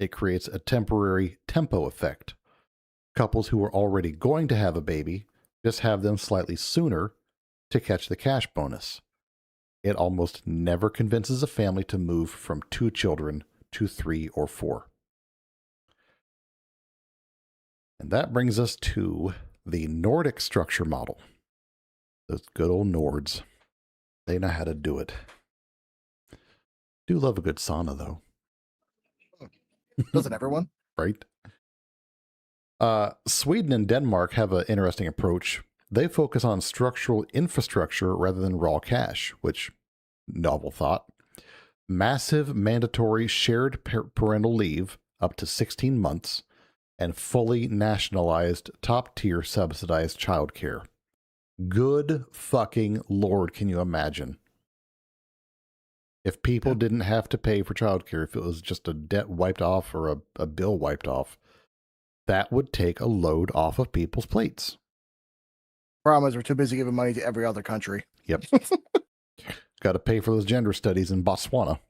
It creates a temporary tempo effect. Couples who are already going to have a baby just have them slightly sooner to catch the cash bonus. It almost never convinces a family to move from 2 children to 3 or 4. And that brings us to the Nordic structure model. Those good old Nords. They know how to do it. Do love a good sauna, though. Doesn't everyone? Right? Sweden and Denmark have an interesting approach. They focus on structural infrastructure rather than raw cash, which, novel thought. Massive mandatory shared parental leave up to 16 months and fully nationalized top-tier subsidized childcare. Good fucking Lord, can you imagine? If people didn't have to pay for childcare, if it was just a debt wiped off or a bill wiped off, that would take a load off of people's plates. Problem is, we're too busy giving money to every other country. Yep. Got to pay for those gender studies in Botswana.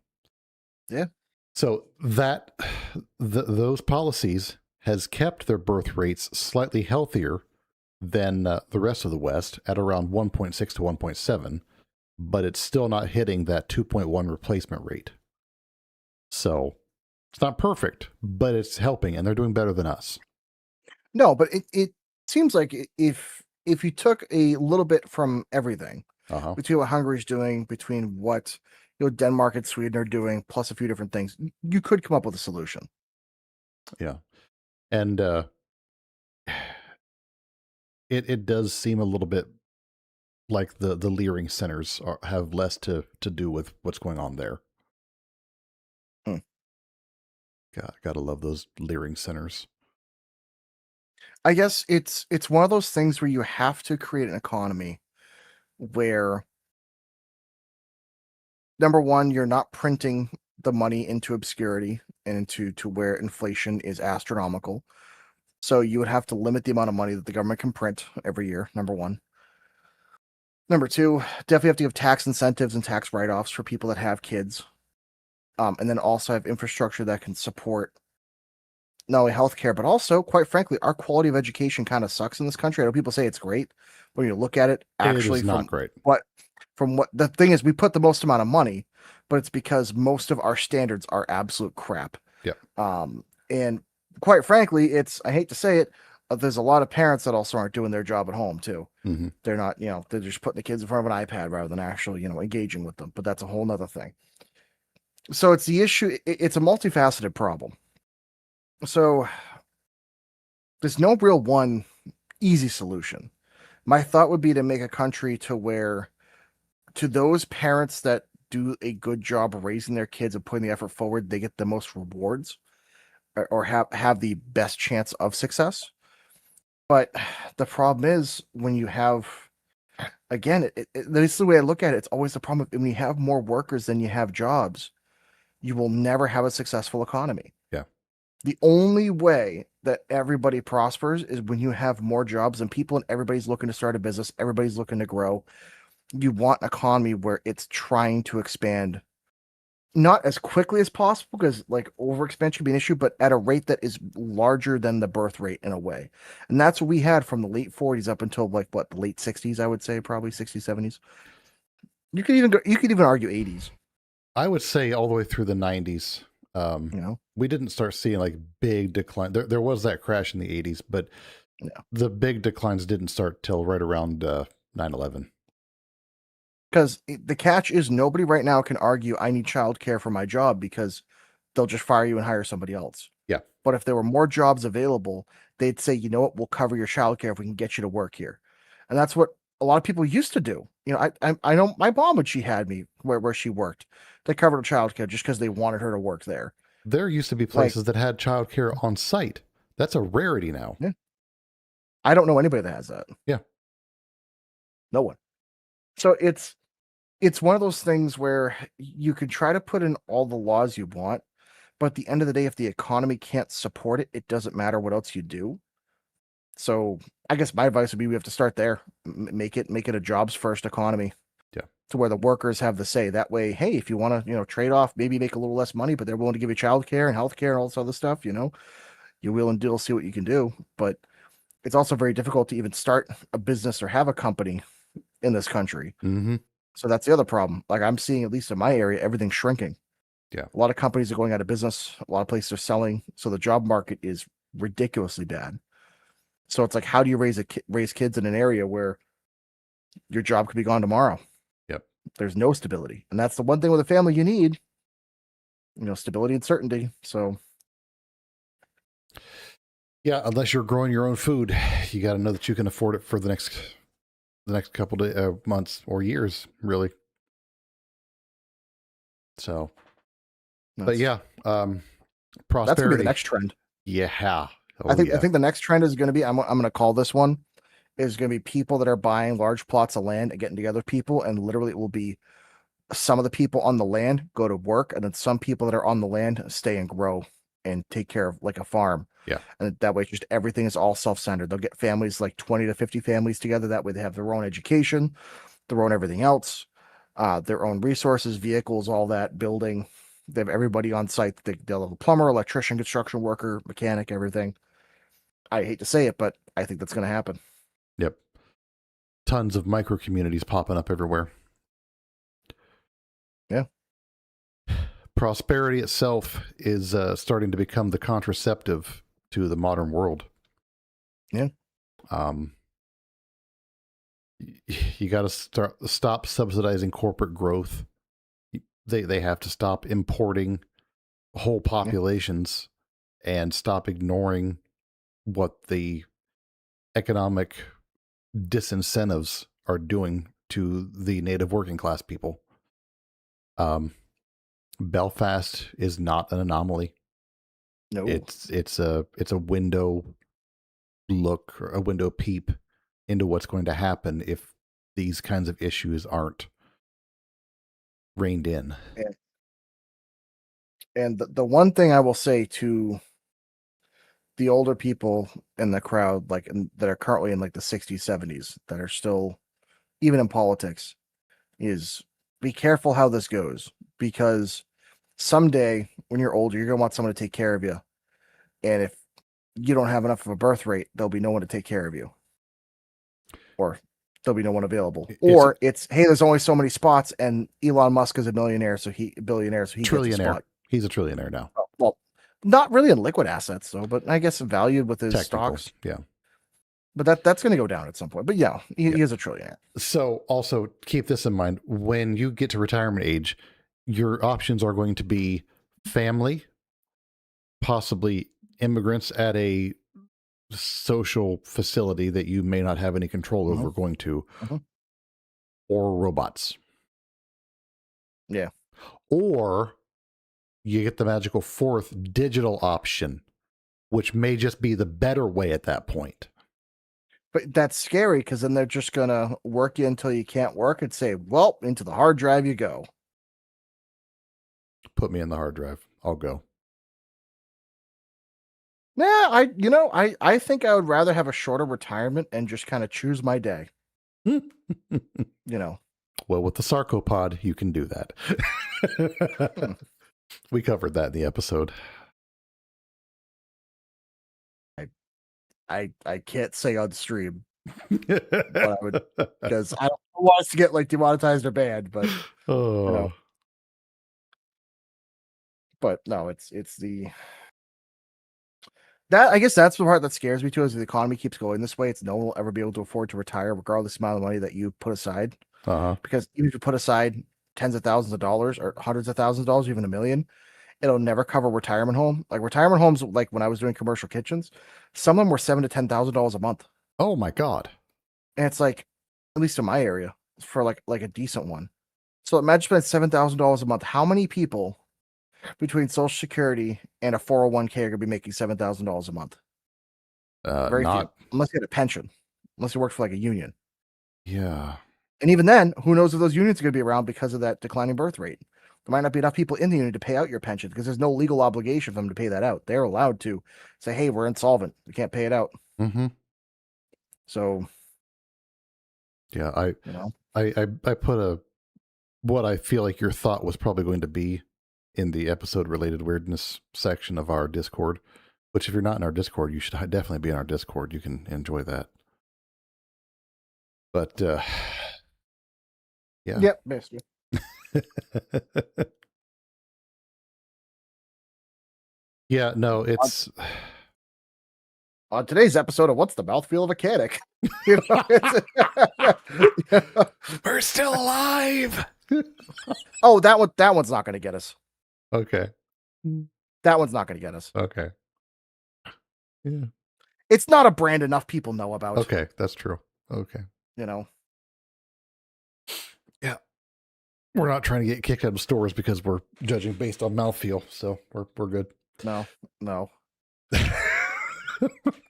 Yeah. So those policies has kept their birth rates slightly healthier than the rest of the West at around 1.6 to 1.7, but it's still not hitting that 2.1 replacement rate. So it's not perfect, but it's helping, and they're doing better than us. No, but it seems like if you took a little bit from everything, between what Hungary's doing, between what Denmark and Sweden are doing, plus a few different things, you could come up with a solution. Yeah. And it does seem a little bit like the Leering centers have less to do with what's going on there. God, gotta love those Leering centers. I guess it's one of those things where you have to create an economy where, number one, you're not printing the money into obscurity and into where inflation is astronomical. So you would have to limit the amount of money that the government can print every year, number one. Number two, definitely have to give tax incentives and tax write-offs for people that have kids. And then also have infrastructure that can support not only healthcare, but also, quite frankly, our quality of education kind of sucks in this country. I know people say it's great, but when you look at it, actually, it is not great. From what the thing is, we put the most amount of money, but it's because most of our standards are absolute crap. Yep. And quite frankly, I hate to say it, there's a lot of parents that also aren't doing their job at home too. Mm-hmm. They're not, they're just putting the kids in front of an iPad rather than actually, engaging with them. But that's a whole nother thing. So it's the issue. It's a multifaceted problem. So there's no real one easy solution. My thought would be to make a country to where, to those parents that do a good job of raising their kids and putting the effort forward, they get the most rewards. or have the best chance of success. But the problem is when you have, again, this is the way I look at it. It's always the problem when you have more workers than you have jobs, you will never have a successful economy. Yeah. The only way that everybody prospers is when you have more jobs and people, and everybody's looking to start a business, everybody's looking to grow. You want an economy where it's trying to expand, not as quickly as possible, because like overexpansion can be an issue, but at a rate that is larger than the birth rate in a way. And that's what we had from the late 40s up until like what, the late 60s, I would say, probably 60s, 70s. You could even argue 80s. I would say all the way through the 90s. You know, we didn't start seeing like big decline. There was that crash in the 80s, but the big declines didn't start till right around 9/11. Because the catch is nobody right now can argue I need childcare for my job, because they'll just fire you and hire somebody else. Yeah. But if there were more jobs available, they'd say, you know what, we'll cover your childcare if we can get you to work here. And that's what a lot of people used to do. You know, I know my mom, when she had me where she worked, they covered her childcare just because they wanted her to work there. There used to be places that had childcare on site. That's a rarity now. Yeah. I don't know anybody that has that. Yeah. No one. So it's one of those things where you could try to put in all the laws you want, but at the end of the day, if the economy can't support it, it doesn't matter what else you do. So I guess my advice would be we have to start there. Make it a jobs first economy. Yeah. To where the workers have the say. That way, hey, if you want to, trade off, maybe make a little less money, but they're willing to give you childcare and healthcare and all this other stuff, you will and do see what you can do. But it's also very difficult to even start a business or have a company in this country. Mm-hmm. So that's the other problem. Like I'm seeing, at least in my area, everything's shrinking. Yeah. A lot of companies are going out of business. A lot of places are selling. So the job market is ridiculously bad. So it's like, how do you raise kids in an area where your job could be gone tomorrow? Yep. There's no stability. And that's the one thing with a family you need, stability and certainty. So. Yeah. Unless you're growing your own food, you got to know that you can afford it for the next couple of months or years, really. So, but yeah, prosperity. That's gonna be the next trend. Yeah. Oh, I think the next trend is going to be, I'm going to call this one, is going to be people that are buying large plots of land and getting together with people, and literally it will be some of the people on the land go to work, and then some people that are on the land stay and grow and take care of like a farm. Yeah. And that way, just everything is all self-centered. They'll get families, like 20 to 50 families together. That way they have their own education, their own everything else, their own resources, vehicles, all that, building. They have everybody on site. They'll have a plumber, electrician, construction worker, mechanic, everything. I hate to say it, but I think that's going to happen. Yep. Tons of micro communities popping up everywhere. Yeah. Prosperity itself is starting to become the contraceptive to the modern world. Yeah. You got to stop subsidizing corporate growth. They have to stop importing whole populations and stop ignoring what the economic disincentives are doing to the native working class people. Belfast is not an anomaly. No, it's a window look, or a window peep into what's going to happen if these kinds of issues aren't reined in. And the one thing I will say to the older people in the crowd, like that are currently in like the 60s, 70s, that are still even in politics, is be careful how this goes, because someday when you're older, you're going to want someone to take care of you. And if you don't have enough of a birth rate, there'll be no one to take care of you, or there'll be no one available. Or it's, hey, there's only so many spots, and Elon Musk is a billionaire, so he gets a spot. He's a trillionaire now. Well, not really in liquid assets though, but I guess valued with his stocks. Yeah. But that's going to go down at some point. But yeah, he is a trillionaire. So also keep this in mind. When you get to retirement age, your options are going to be family, possibly immigrants at a social facility that you may not have any control over going to, or robots. Yeah. Or you get the magical fourth digital option, which may just be the better way at that point. But that's scary because then they're just gonna work you until you can't work and say, "Well, into the hard drive you go." Put me in the hard drive. I'll go. Yeah, I think I would rather have a shorter retirement and just kind of choose my day. You know. Well, with the Sarcopod, you can do that. We covered that in the episode. I can't say on stream what I would, because I don't want us to get like demonetized or banned, but Oh, but no, it's the that I guess that's the part that scares me too. As the economy keeps going this way, it's no one will ever be able to afford to retire, regardless of the amount of money that you put aside. Because even if you put aside tens of thousands of dollars or hundreds of thousands of dollars, even $1 million, it'll never cover retirement home. Like retirement homes, like when I was doing commercial kitchens, some of them were $7,000 to $10,000 a month. oh my God. And it's like, at least in my area, for like a decent one. So imagine spending $7,000 a month. How many people between Social Security and a 401k are going to be making $7,000 a month? Very few, unless you had a pension, unless you worked for like a union. Yeah. And even then, who knows if those unions are going to be around because of that declining birth rate? There might not be enough people in the union to pay out your pension because there's no legal obligation for them to pay that out. They're allowed to say, "Hey, we're insolvent. We can't pay it out." Mm-hmm. So, yeah, I put what I feel like your thought was probably going to be in the episode related weirdness section of our Discord, which if you're not in our Discord, you should definitely be in our Discord. You can enjoy that. But yeah. Yep, basically. Yeah, no, it's on today's episode of What's the Mouthfeel of a Caddick? We're still alive. Oh, that one's not going to get us. Okay. That one's not going to get us. Okay. Yeah. It's not a brand enough people know about. Okay, that's true. Okay. Yeah. We're not trying to get kicked out of stores because we're judging based on mouthfeel, so we're good. No.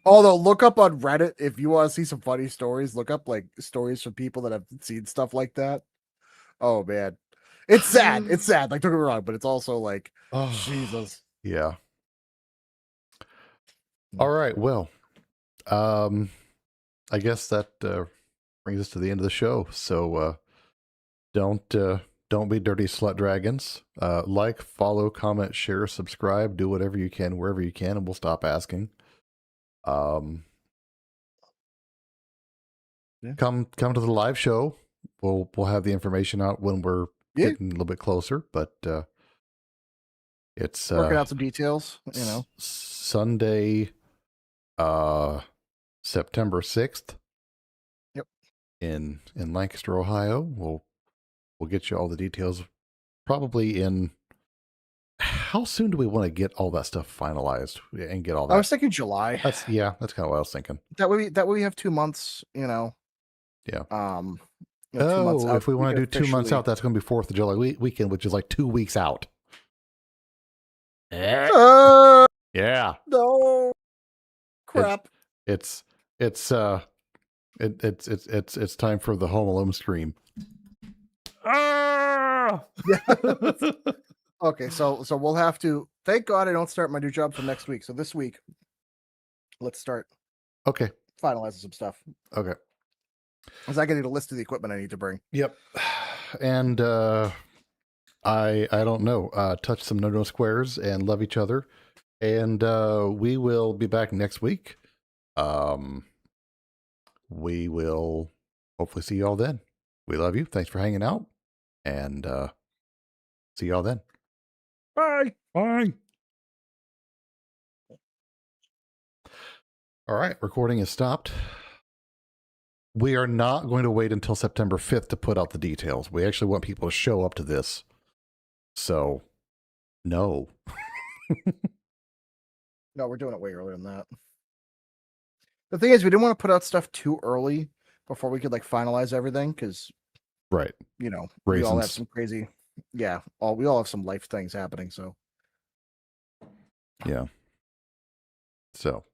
Although, look up on Reddit if you want to see some funny stories. Look up like stories from people that have seen stuff like that. Oh man, it's sad. It's sad. Like, don't get me wrong, but it's also like, oh Jesus. Yeah. All right. Well, I guess that brings us to the end of the show. So don't be dirty slut dragons. Like, follow, comment, share, subscribe, do whatever you can wherever you can, and we'll stop asking. Come to the live show. We'll have the information out when we're getting a little bit closer, but it's working out some details, Sunday, September 6th. Yep. In Lancaster, Ohio. We'll get you all the details probably in. How soon do we want to get all that stuff finalized and get all that? I was thinking July. That's kind of what I was thinking. That way we have 2 months, Yeah. 2 months out, if we want to do 2 months out, that's going to be 4th of July weekend, which is like 2 weeks out. Yeah. No. Crap. It's time for the Home Alone scream. Ah! Okay, so we'll have to. Thank God I don't start my new job for next week. So this week, let's start. Okay. Finalizing some stuff. Okay. Because I get a list of the equipment I need to bring. Yep. And I don't know. Touch some no squares and love each other. And we will be back next week. We will hopefully see you all then. We love you. Thanks for hanging out. And see y'all then. Bye. Bye. All right. Recording is stopped. We are not going to wait until September 5th to put out the details. We actually want people to show up to this. So, no. No, we're doing it way earlier than that. The thing is, we didn't want to put out stuff too early before we could like finalize everything because, right, we all have some crazy, we all have some life things happening. So, Yeah. So.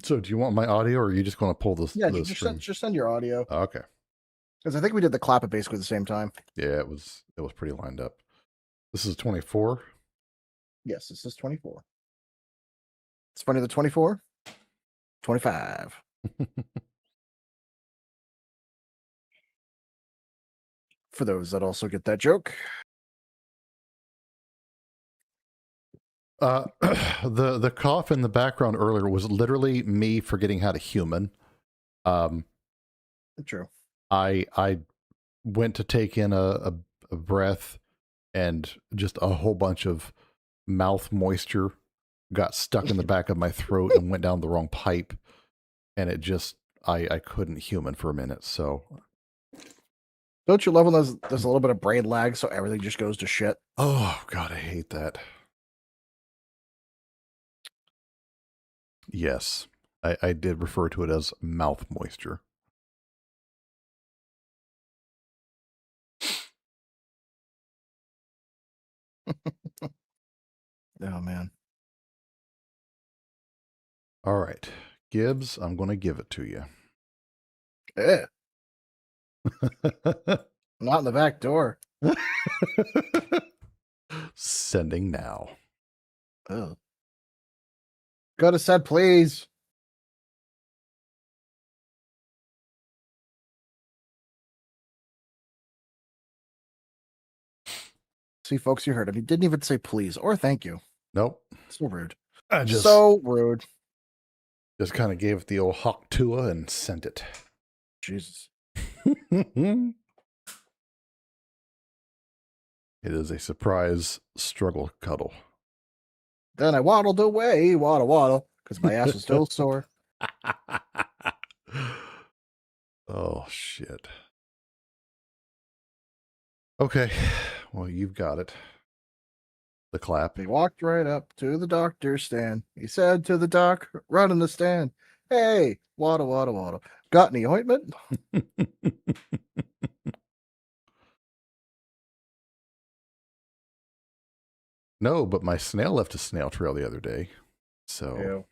So, do you want my audio, or are you just going to pull this Yeah, the stream? just send your audio. Oh, okay. Because I think we did the clap at basically the same time. Yeah, it was pretty lined up. This is 24. Yes, this is 24. It's funny, the 24? 25. For those that also get that joke. The cough in the background earlier was literally me forgetting how to human. True. I went to take in a breath, and just a whole bunch of mouth moisture got stuck in the back of my throat and went down the wrong pipe, and it just I couldn't human for a minute. So, Don't you love when there's a little bit of brain lag, so everything just goes to shit? oh god, I hate that. Yes, I did refer to it as mouth moisture. Oh man. All right, Gibbs, I'm going to give it to you. Eh, not in the back door. Sending now. Oh. Could have said please. See, folks, you heard him. He didn't even say please or thank you. Nope. So rude. I just So rude. kind of gave it the old hawk tua and sent it. Jesus. It is a surprise struggle cuddle. Then I waddled away, waddle, because my ass was still sore. Oh, shit. Okay. Well, you've got it. The clap. He walked right up to the doctor's stand. He said to the doc, run in the stand, hey, waddle. Got any ointment? No, but my snail left a snail trail the other day. So.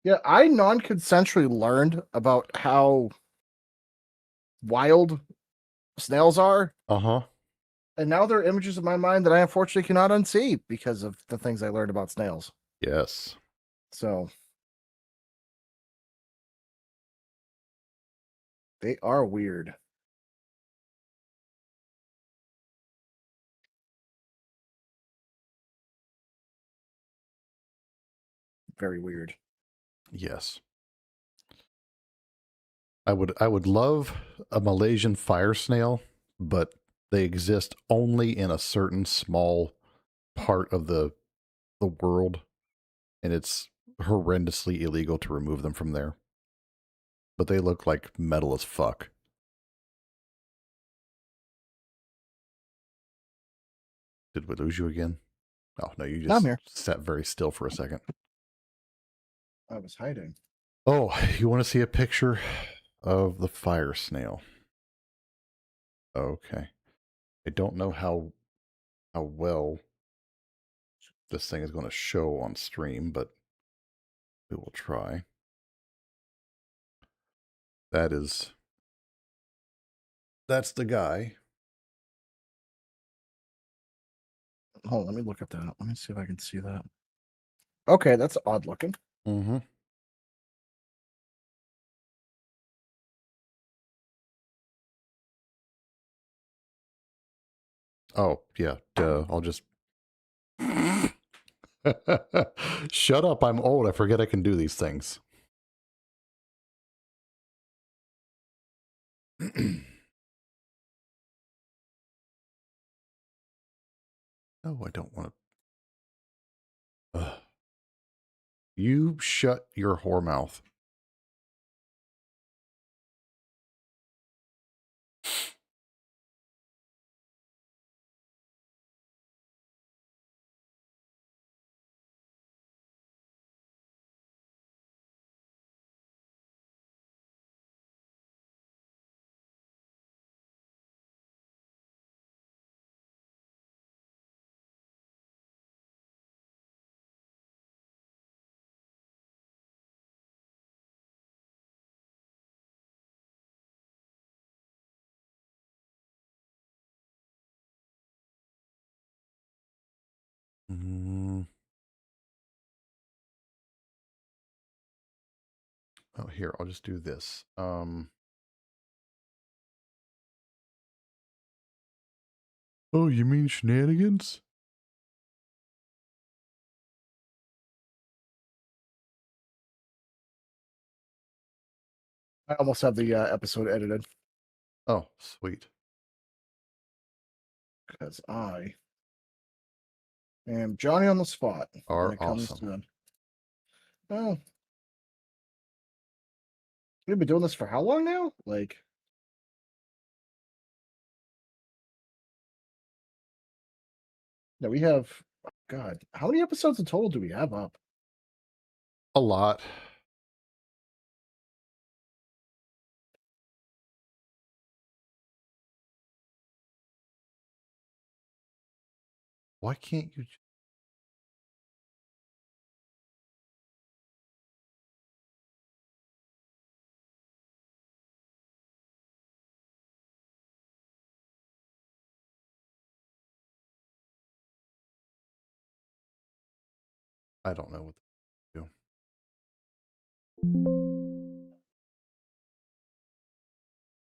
Yeah, I non-consensually learned about how wild snails are, Uh-huh. and now there are images in my mind that I unfortunately cannot unsee because of the things I learned about snails. Yes. So they are weird. Very weird. Yes. I would love a Malaysian fire snail, but they exist only in a certain small part of the world, and it's horrendously illegal to remove them from there. But they look like metal as fuck. Did we lose you again? Oh no, you I'm just here. sat very still for a second. I was hiding. Oh, you want to see a picture of the fire snail? Okay. I don't know how well this thing is going to show on stream, but we will try. That's the guy. Hold on, let me look at that. Let me see if I can see that. Okay, that's odd looking. Mm-hmm. Oh, yeah. Duh. I'll just shut up. I'm old. I forget I can do these things. No, I don't want to. You shut your whore mouth. Mm. Oh, here, I'll just do this. Oh, you mean shenanigans? I almost have the episode edited Oh, sweet. because I am Johnny on the spot when Are it comes awesome. to. Well, we've been doing this for how long now? Like, no, we have. God, how many episodes in total do we have up? A lot. Why can't you? I don't know what to do.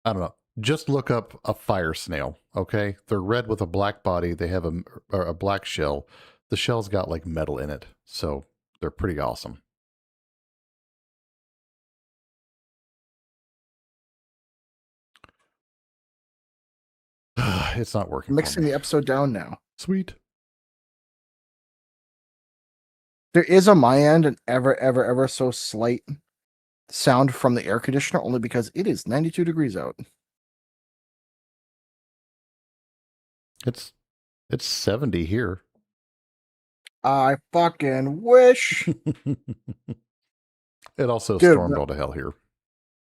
I don't know. Just look up a fire snail, okay? They're red with a black body. They have a black shell. The shell's got like metal in it, so they're pretty awesome. It's not working. Mixing for me. the episode down now. Sweet. There is on my end an ever so slight sound from the air conditioner only because it is 92 degrees out. It's 70 here. I fucking wish. It also Dude, stormed all to hell here.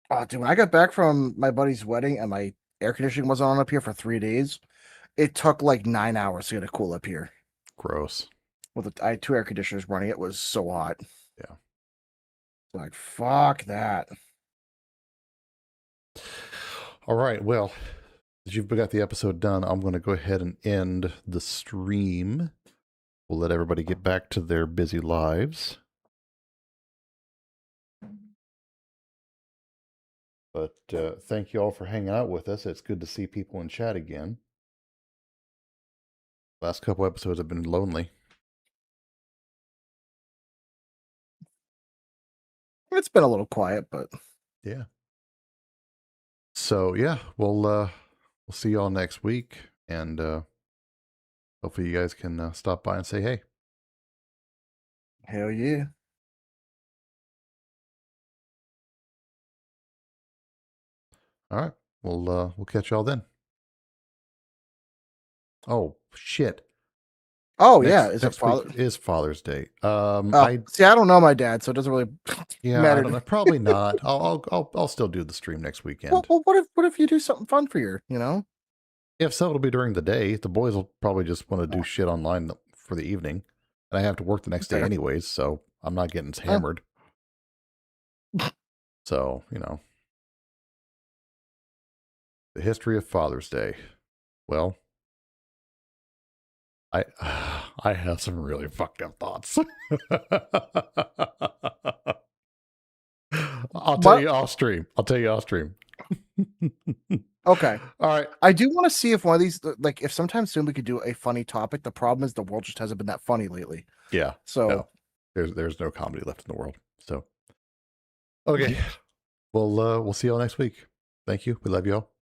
Oh, dude, when I got back from my buddy's wedding and my air conditioning wasn't on up here for 3 days, it took like 9 hours to get it cool up here. Gross. I had 2 air conditioners running. It was so hot. Yeah. Like, fuck that. All right. Well, as you've got the episode done, I'm going to go ahead and end the stream. We'll let everybody get back to their busy lives. But thank you all for hanging out with us. It's good to see people in chat again. Last couple episodes have been lonely. It's been a little quiet, but yeah. So yeah, we'll see y'all next week, and hopefully you guys can stop by and say hey. Hell yeah. All right. We'll catch y'all then. Oh shit. Oh yeah, is it week is Father's Day. See, I don't know my dad, so it doesn't really matter. I don't know. Probably not. I'll still do the stream next weekend. Well, what if you do something fun for your, If so, it'll be during the day. The boys will probably just want to do shit online for the evening, and I have to work the next day anyways, so I'm not getting hammered. So the history of Father's Day. Well, I have some really fucked up thoughts. I'll tell you off stream. Okay. All right. I do want to see if one of these, like, if sometime soon we could do a funny topic. The problem is the world just hasn't been that funny lately. Yeah. So there's no comedy left in the world. So okay. We'll see y'all next week. Thank you. We love y'all.